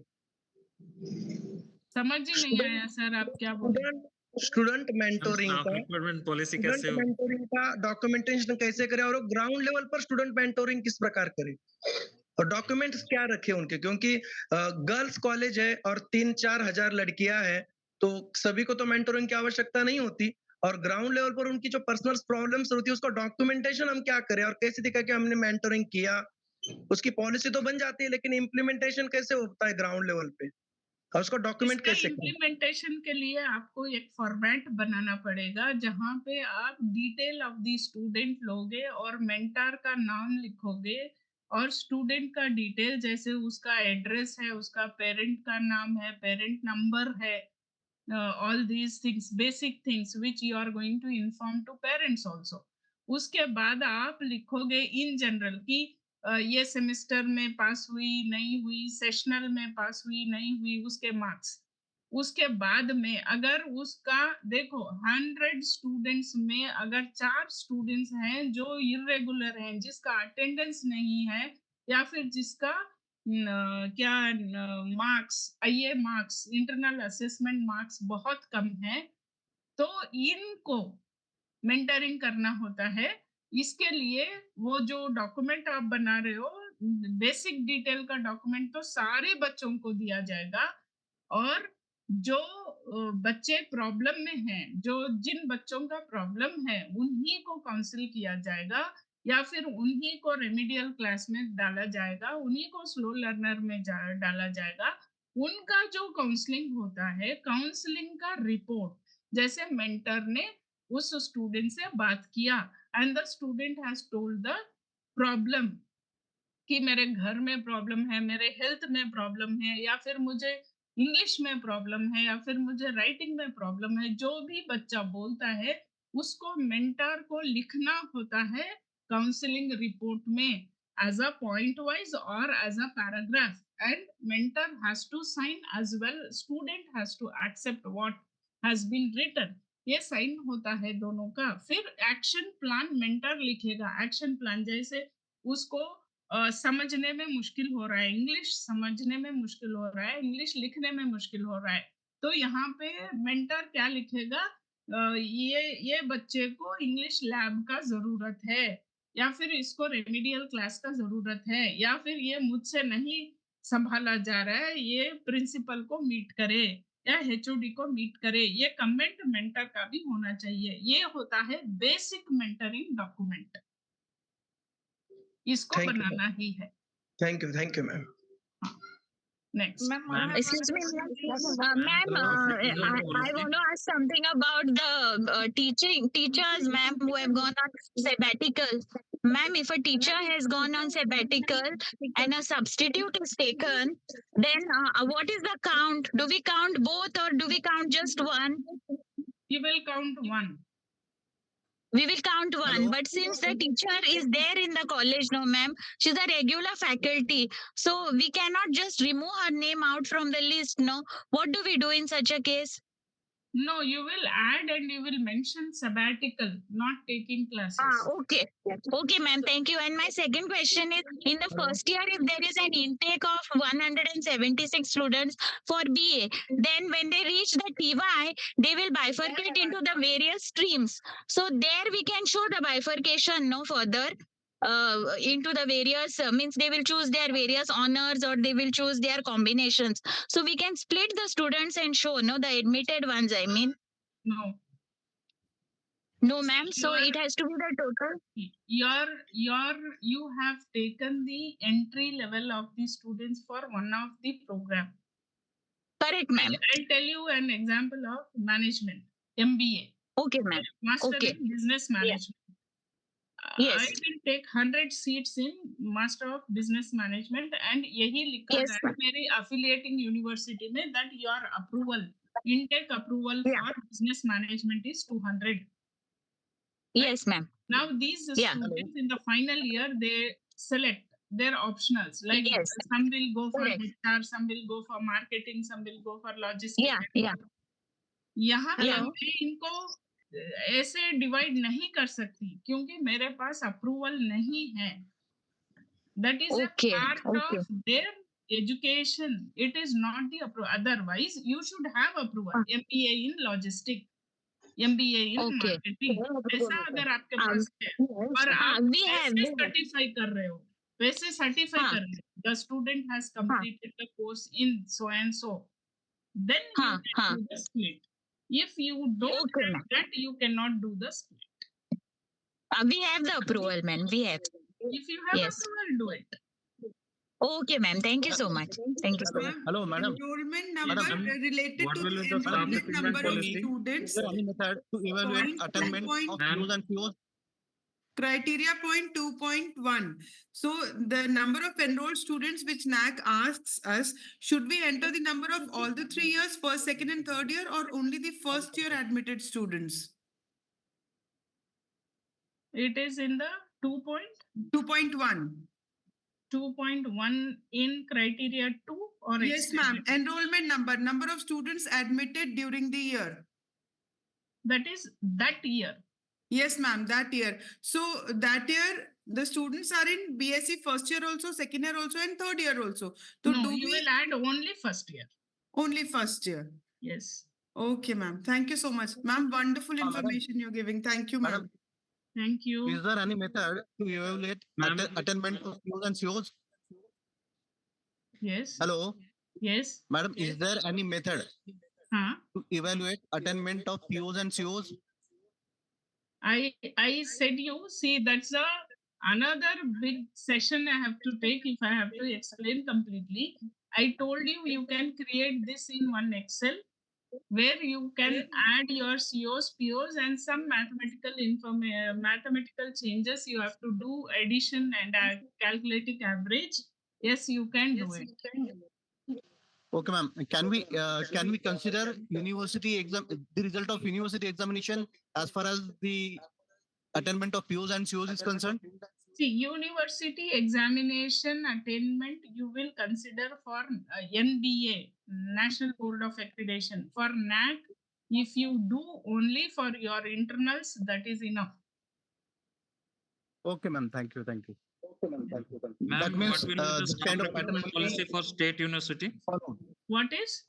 समझ ही नहीं आया sir, आप क्या बोले? Student mentoring का रिक्रूटमेंट पॉलिसी स्टूडेंट कैसे हो? मेंटोरिंग का डॉक्यूमेंटेशन कैसे करें और ग्राउंड लेवल पर स्टूडेंट मेंटोरिंग किस प्रकार करें और डॉक्यूमेंट्स क्या रखे उनके, क्योंकि गर्ल्स कॉलेज है और 3-4 हजार लड़कियां हैं, तो सभी को तो मेंटोरिंग की आवश्यकता नहीं होती और ग्राउंड लेवल पर उनकी जो पर्सनल प्रॉब्लम्स होती है उसका डॉक्यूमेंटेशन हम क्या करें और कैसे दिखा कि हमने मेंटोरिंग किया। उसकी पॉलिसी तो बन जाती है लेकिन इम्प्लीमेंटेशन कैसे होता है ग्राउंड लेवल पे और उसको डॉक्यूमेंट इसका कैसे करें? इम्प्लीमेंटेशन के लिए आपको एक फॉर्मेट बनाना पड़ेगा जहां पे आप डिटेल ऑफ द स्टूडेंट लोगे और मेंटर का नाम लिखोगे और स्टूडेंट का डिटेल, जैसे उसका एड्रेस है, उसका पेरेंट का नाम है, पेरेंट नंबर है, all these things, basic things which you are going to inform to parents also. उसके बाद आप लिखोगे इन जनरल कि ये सेमेस्टर में पास हुई नहीं हुई, सेशनल में पास हुई नहीं हुई, उसके मार्क्स। उसके बाद में अगर उसका देखो 100 स्टूडेंट्स में अगर 4 स्टूडेंट्स हैं जो इरेगुलर हैं, जिसका अटेंडेंस नहीं है या फिर जिसका क्या मार्क्स, आईए मार्क्स, इंटरनल असेसमेंट मार्क्स बहुत कम है, तो इनको मेंटरिंग करना होता है। इसके लिए वो जो डॉक्यूमेंट आप बना रहे हो, बेसिक डिटेल का डॉक्यूमेंट तो सारे बच्चों को दिया जाएगा और जो बच्चे प्रॉब्लम में हैं, जो जिन बच्चों का प्रॉब्लम है उन्हीं को काउंसिल किया जाएगा या फिर उन्हीं को रेमेडियल क्लास में डाला जाएगा, उन्हीं को स्लो लर्नर में डाला जाएगा। उनका जो काउंसलिंग होता है, काउंसलिंग का रिपोर्ट, जैसे मेंटर ने उस स्टूडेंट से बात किया and the student has told the problem कि मेरे घर में प्रॉब्लम है, मेरे हेल्थ में प्रॉब्लम है, या फिर मुझे इंग्लिश में प्रॉब्लम है, या फिर मुझे राइटिंग में प्रॉब्लम है, जो भी बच्चा बोलता है उसको मेंटर को लिखना होता है काउंसलिंग रिपोर्ट में as a point wise or as a paragraph, and mentor has to sign as well, student has to accept what has been written. ये साइन होता है दोनों का। फिर एक्शन प्लान मेंटर लिखेगा। एक्शन प्लान जैसे उसको समझने में मुश्किल हो रहा है, इंग्लिश समझने में मुश्किल हो रहा है, इंग्लिश लिखने में मुश्किल हो रहा है, तो यहाँ पे मेंटर क्या लिखेगा, ये बच्चे को इंग्लिश लैब का जरूरत है, या फिर इसको रेमेडियल क्लास का जरूरत है, या फिर ये मुझसे नहीं संभाला जा रहा है, ये प्रिंसिपल को मीट करे या एचओडी को मीट करे। ये कमेंट मेंटर का भी होना चाहिए। ये होता है बेसिक मेंटरिंग डॉक्यूमेंट, इसको बनाना ही है। Thank you ma'am. Next. Excuse me, ma'am. I want to ask something about the teachers, ma'am, who have gone on sabbatical. Ma'am, if a teacher has gone on sabbatical and a substitute is taken, then what is the count? Do we count both or do we count just one? You will count one. We will count one, but since the teacher is there in the college, no ma'am, she's a regular faculty, so we cannot just remove her name out from the list, no? What do we do in such a case? No, you will add and you will mention sabbatical, not taking classes. Okay. Okay, ma'am. Thank you. And my second question is, in the first year, if there is an intake of 176 students for BA, then when they reach the TY, they will bifurcate into the various streams. So there we can show the bifurcation, no further. Into the various means they will choose their various honors or they will choose their combinations, so we can split the students and show the admitted ones, I mean. No ma'am, so it has to be the total. You have taken the entry level of the students for one of the program. Correct ma'am. I'll tell you an example of management, MBA. Okay ma'am. Master in business management. Yes. I will take 100 seats in Master of Business Management and यही लिखा है मेरी affiliating university में that your approval, intake approval for business management is 200. Yes, ma'am. Now these students in the final year, they select their optionals. Like some will go for HR, some will go for marketing, some will go for logistics. यहाँ पे मैं इनको ऐसे divide नहीं कर सकती क्योंकि मेरे पास अप्रूवल नहीं है। That is a part of their education. It is not the approval. Otherwise, you should have approval. MBA in logistics, MBA in marketing. ऐसा अगर आपके पास है और आप वैसे सर्टिफाई कर रहे हो, वैसे सर्टिफाई कर रहे हो, the student has completed the course in so and so, then you can do the split. If you don't have that, you cannot do the split. We have the approval, man. We have. If you have approval, do it. Okay, ma'am. Thank you so much. Thank you so much. Hello, madam. Enrollment number Madam, related what to will the be the staff enrollment recruitment number of policy? students. Is there any method to evaluate Point attainment of Ma'am. Qs and POs? Criteria point 2.1. So the number of enrolled students which NAAC asks us, should we enter the number of all the 3 years, first, second and third year, or only the first year admitted students? It is in the 2.1. 2.1 in criteria 2 or Yes, ma'am. Enrollment number of students admitted during the year. That is that year. Yes, ma'am, that year. So that year, the students are in BSc first year also, second year also, and third year also. So No, you will add only first year. Only first year. Yes. Okay, ma'am. Thank you so much. Ma'am, wonderful Madam. information you're giving. Thank you, ma'am. Thank you. Is there any method to evaluate attainment of Qs and COs? Yes. Hello, Yes. madam. Is there any method Huh? to evaluate attainment of POs and COs? I said you see that's another big session I have to take if I have to explain completely. I told you you can create this in one Excel where you can add your COs, POs and some mathematical changes you have to do addition and calculating average. Yes, you can do it. Okay, ma'am. Can we consider university exam, the result of university examination as far as the attainment of POs and COs is concerned? See, university examination attainment you will consider for NBA, National Board of Accreditation. For NAAC, if you do only for your internals, that is enough. Okay, ma'am. Thank you. Thank you. Ma'am, That means what will be the this staff kind of recruitment pattern policy for state university? What is?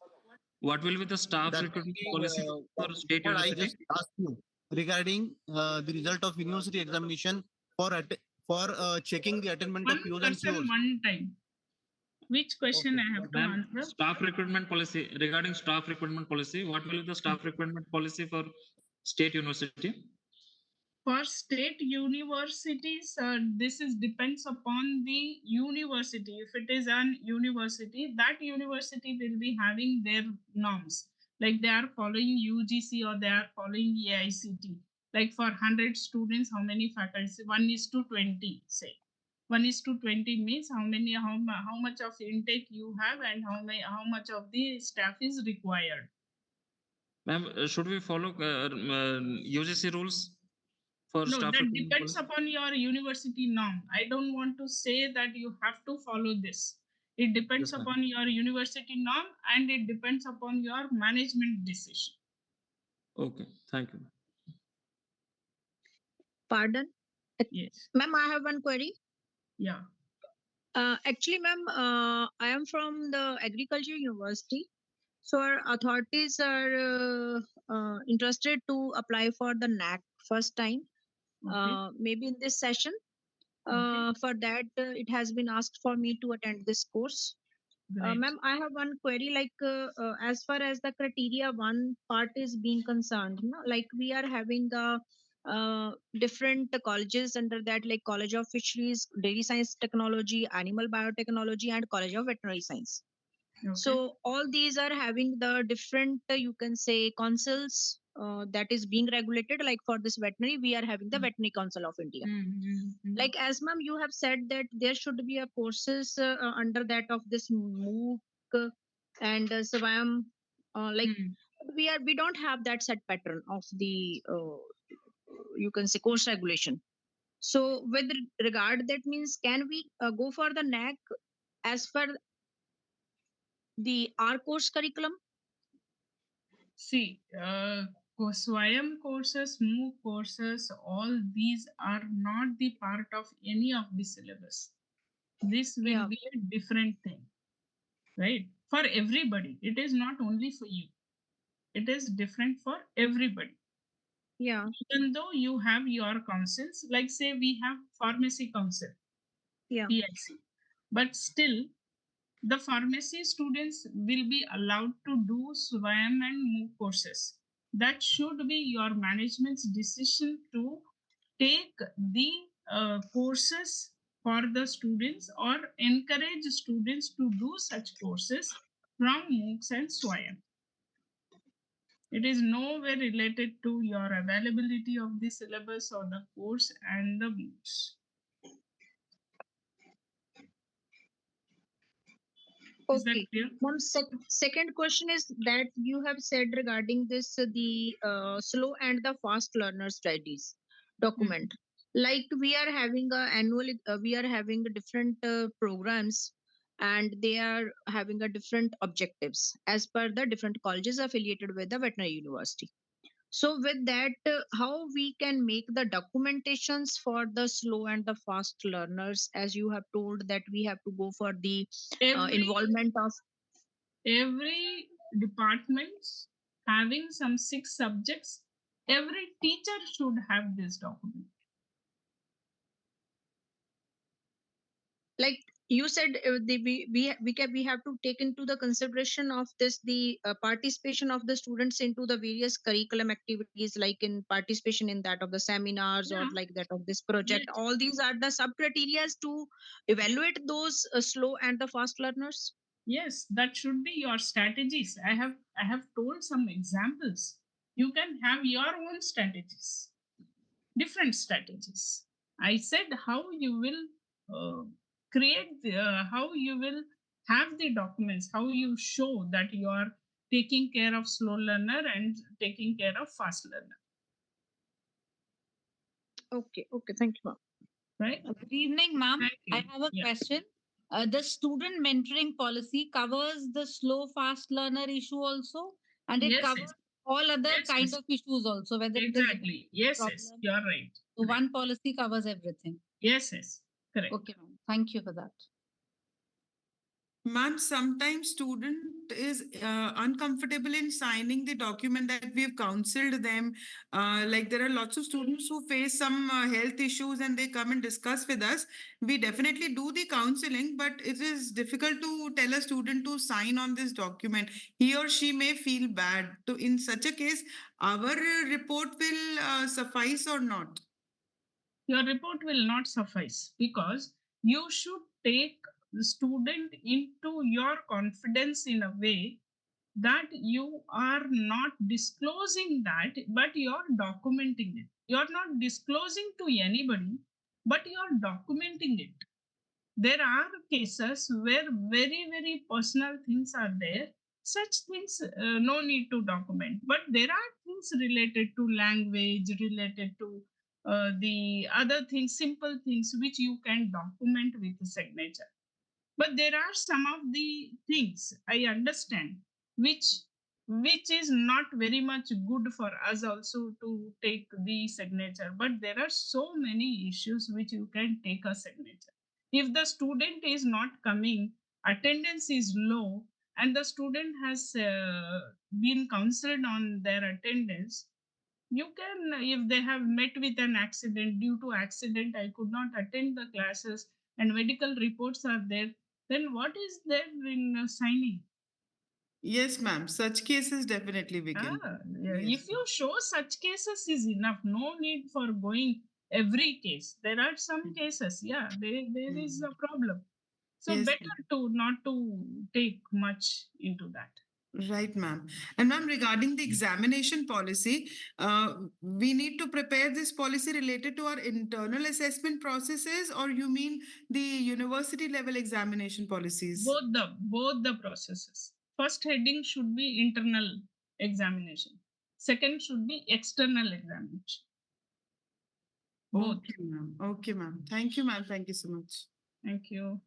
What will be the staff recruitment policy for state what I university? just asked you regarding the result of university examination for checking the attainment of One POs and person, COs. one time. Which question I have to Ma'am, answer? staff recruitment policy, regarding staff recruitment policy, what will be the staff recruitment policy for state university? For state universities, this is depends upon the university. If it is an university, that university will be having their norms. Like they are following UGC or they are following AICT. Like for 100 students, how many faculty? 1:20, say. 1:20 means how much of intake you have and how much of the staff is required. Ma'am, should we follow UGC rules for No, staff that recruitment depends policy? upon your university norm. I don't want to say that you have to follow this. It depends Yes, ma'am. upon your university norm and it depends upon your management decision. Okay, thank you. Pardon? Yes. Ma'am, I have one query. Yeah. Actually, ma'am, I am from the Agriculture University. So our authorities are interested to apply for the NAAC first time, maybe in this session. For that, it has been asked for me to attend this course. Ma'am, I have one query. Like, as far as the criteria one part is being concerned, like we are having the different colleges under that, like College of Fisheries, Dairy Science Technology, Animal Biotechnology, and College of Veterinary Science. So all these are having the different, you can say, councils that is being regulated. Like for this veterinary, we are having the Veterinary Council of India. Like as ma'am, you have said that there should be a courses under that of this MOOC and SWAYAM. Like we don't have that set pattern of the you can say course regulation. So with regard that means, can we go for the NAAC as per the our course curriculum? See, SWAYAM courses, MOOC courses, all these are not the part of any of the syllabus. This will be a different thing, right? For everybody. It is not only for you. It is different for everybody. Yeah. Even though you have your councils, like say we have pharmacy council, PIC, but still the pharmacy students will be allowed to do SWAYAM and MOOC courses. That should be your management's decision to take the courses for the students or encourage students to do such courses from MOOCs and SWAYAM. It is nowhere related to your availability of the syllabus or the course and the MOOCs. Is that Okay. clear? Ma'am, second question is that you have said regarding this the slow and the fast learner studies document. Like we are having a annual, we are having different programs, and they are having a different objectives as per the different colleges affiliated with the veterinary university. So with that, how we can make the documentations for the slow and the fast learners, as you have told that we have to go for the involvement of Every department having some 6 subjects, every teacher should have this document. like you said, we have to take into the consideration of this the participation of the students into the various curriculum activities, like in participation in that of the seminars or like that of this project. Yes. All these are the sub criteria to evaluate those slow and the fast learners. Yes, that should be your strategies. I have told some examples. You can have your own strategies, different strategies. I said how you will create, how you will have the documents, how you show that you are taking care of slow learner and taking care of fast learner. Okay, thank you, ma'am. Right? Good evening, ma'am. Thank you. I have a Yeah. question. The student mentoring policy covers the slow, fast learner issue also, and it Yes, covers yes. all other Yes, kind yes. of issues also, whether it is Exactly. Yes, problem. yes. You are right. So one policy covers everything. Yes, yes. Correct. Okay, ma'am. Thank you for that. Ma'am, sometimes student is uncomfortable in signing the document that we've counseled them. Like there are lots of students who face some health issues and they come and discuss with us. We definitely do the counseling, but it is difficult to tell a student to sign on this document. He or she may feel bad. So in such a case, our report will suffice or not? Your report will not suffice because you should take the student into your confidence in a way that you are not disclosing that, but you're documenting it. You're not disclosing to anybody, but you're documenting it. There are cases where very personal things are there. Such things no need to document, but there are things related to language, related to the other things, simple things which you can document with a signature. But there are some of the things I understand which is not very much good for us also to take the signature, but there are so many issues which you can take a signature. If the student is not coming, attendance is low, and the student has been counseled on their attendance, you can, if they have met with an accident, due to accident I could not attend the classes and medical reports are there, then what is there in signing? Yes, ma'am. Such cases definitely we can. Yes. If you show such cases is enough, no need for going every case. There are some cases, yeah, there is a problem. So Yes, better to not to take much into that. Right, ma'am. And ma'am, regarding the examination policy, we need to prepare this policy related to our internal assessment processes, or you mean the university level examination policies? Both the processes. First heading should be internal examination. Second should be external examination. Both. Okay, ma'am. Okay, ma'am. Thank you, ma'am. Thank you so much. Thank you.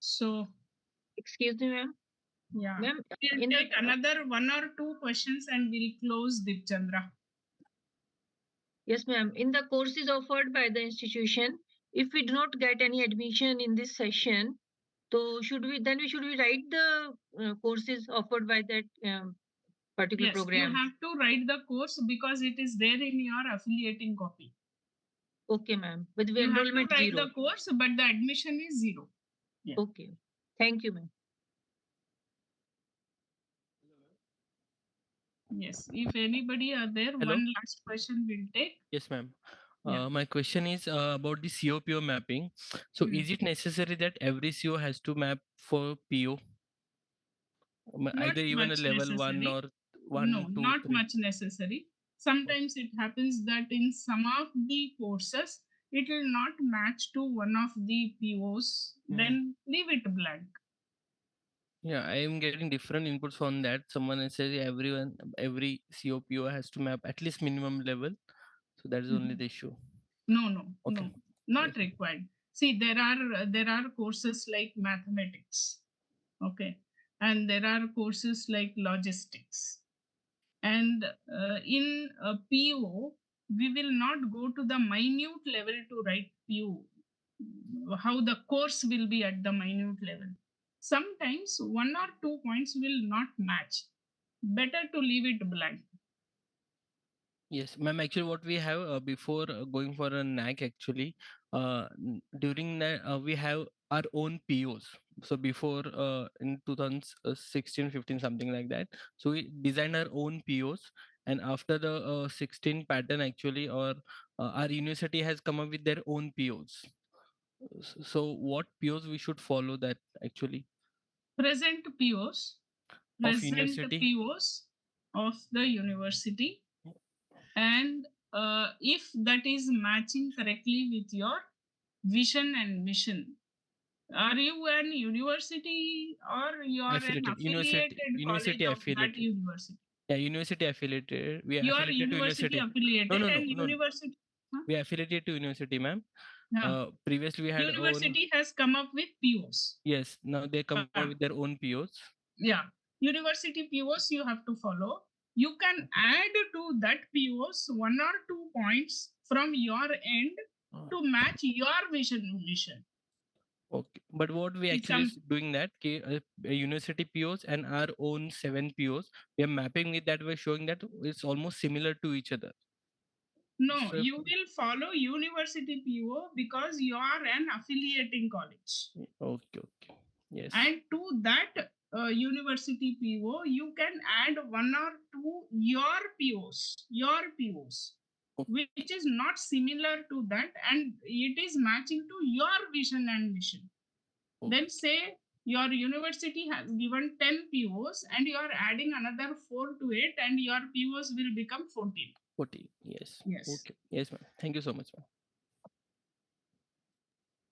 So, excuse me, ma'am. Yeah. Ma'am, We'll in the- take another 1 or 2 questions and we'll close Dipchandra. Yes, ma'am. In the courses offered by the institution, if we do not get any admission in this session, so should we write the courses offered by that particular Yes, program? you have to write the course because it is there in your affiliating copy. Okay, ma'am. But the You have to enrollment write zero. the course, but the admission is 0. Yeah. Okay. Thank you, ma'am. Yes. If anybody are there, Hello? one last question we'll take. Yes, ma'am. My question is about the COPO mapping. So is it necessary that every CO has to map for PO? Either even a level 1 or 1, No, 2, not 3? much necessary. Sometimes it happens that in some of the courses, it will not match to one of the POs, then leave it blank. Yeah, I am getting different inputs on that. Someone says every COPO has to map at least minimum level. So that is only the issue. No, Okay. no, not required. See, there are courses like mathematics, okay, and there are courses like logistics, and in a PO, we will not go to the minute level to write PO, how the course will be at the minute level. Sometimes 1 or 2 points will not match. Better to leave it blank. Yes, ma'am. Actually, what we have before going for a NAC, actually, during that we have our own POs. So before in 2016, 15, something like that. So we designed our own POs, and after the 16 pattern, actually, or our university has come up with their own POs. So what POs we should follow that actually Present POs, of present university? POs of the university, and if that is matching correctly with your vision and mission. Are you an university or you are an Affiliated affiliated university college of that affiliated. university? Yeah, university affiliated. We are You are affiliated to university university. affiliated No. and university. Huh? We are affiliated to university, ma'am. Yeah. Previously we had own. University has come up with POs. Yes, now they come up with their own POs. Yeah, university POs you have to follow. You can add to that POs 1 or 2 points from your end to match your vision and mission. Okay, but what we actually is doing that university POs and our own 7 POs, we are mapping it that way, showing that it's almost similar to each other. No, So, you will follow university PO because you are an affiliating college. okay. Yes. And to that university PO, you can add 1 or 2 your POs, which is not similar to that, and it is matching to your vision and mission. Then say your university has given 10 POs and you are adding another 4 to it, and your POs will become 14. 14, yes. Yes. Okay. Yes, ma'am. Thank you so much, ma'am.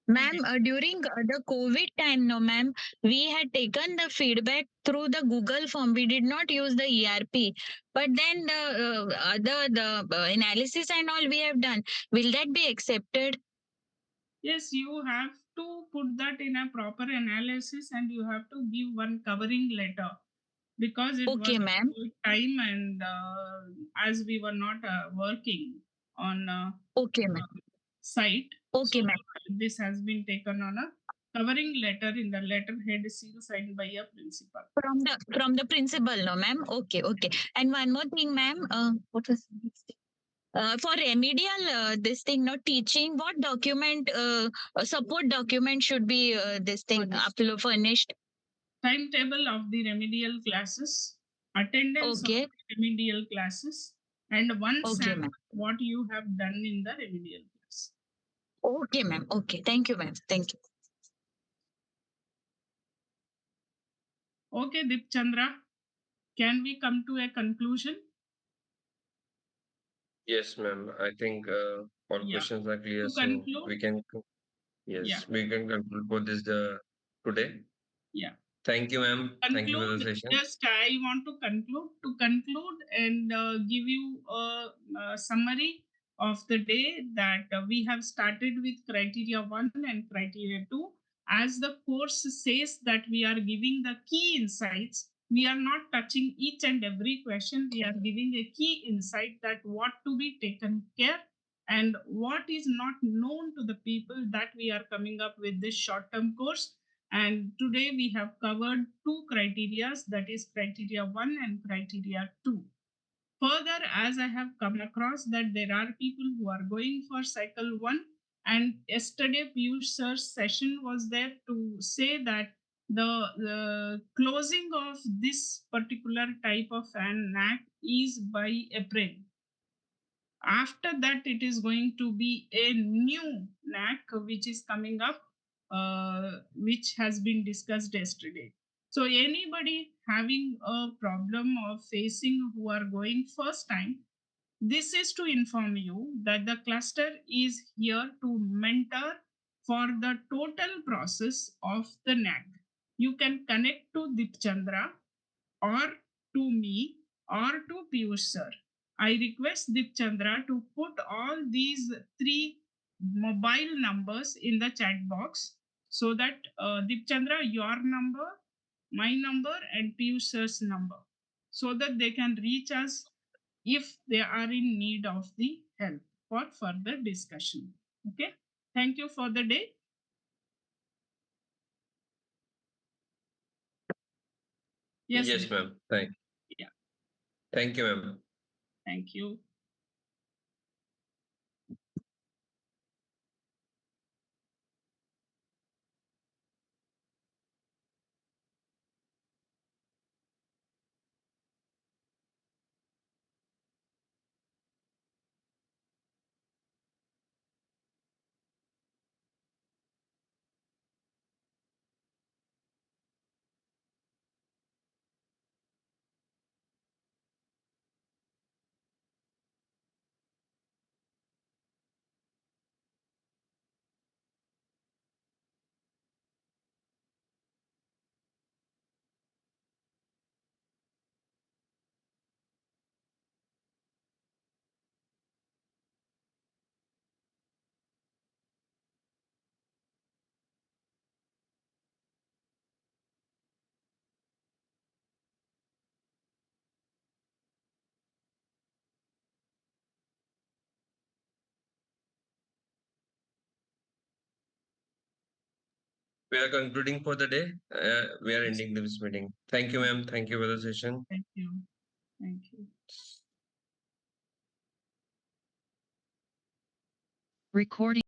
Ma'am, during the COVID time, no, ma'am, we had taken the feedback through the Google form. We did not use the ERP, but then the analysis and all we have done. Will that be accepted? Yes, you have to put that in a proper analysis, and you have to give one covering letter because it was COVID time, and as we were not working on site, okay, so ma'am. this has been taken on a covering letter in the letterhead seal signed by a principal. From the principal, no, ma'am. Okay. And one more thing, ma'am. What was this thing? For remedial this thing, not teaching, what document support document should be this thing furnished? Timetable of the remedial classes, attendance of the remedial classes, and one sample what you have done in the remedial class. Okay, ma'am. Okay, thank you, ma'am. Thank you. Okay, Dip Chandra, can we come to a conclusion? Yes, ma'am. I think all questions are clear, To so conclude? we can. Yes, Yeah. we can conclude for this today. Yeah. Thank you, ma'am. Thank you for the Conclude. session. Just I want to conclude and give you a summary of the day that we have started with criteria 1 and criteria 2. As the course says that we are giving the key insights, we are not touching each and every question. We are giving a key insight that what to be taken care and what is not known to the people that we are coming up with this short-term course. And today we have covered 2 criteria, that is criteria 1 and criteria 2. Further, as I have come across that there are people who are going for cycle 1, and yesterday Piyush sir's session was there to say that the closing of this particular type of an NAAC is by April. After that, it is going to be a new NAAC which is coming up, which has been discussed yesterday. So anybody having a problem or facing who are going first time, this is to inform you that the cluster is here to mentor for the total process of the NAAC. You can connect to Dipchandra or to me or to Piyush sir. I request Dipchandra to put all these 3 mobile numbers in the chat box so that Dipchandra, your number, my number, and Piyush sir's number, so that they can reach us if they are in need of the help for further discussion. Okay. Thank you for the day. Yes, ma'am. Yeah. Thank you, ma'am. Thank you. We are concluding for the day. We are ending this meeting. Thank you, ma'am. Thank you for the session. Thank you. Thank you. Recording.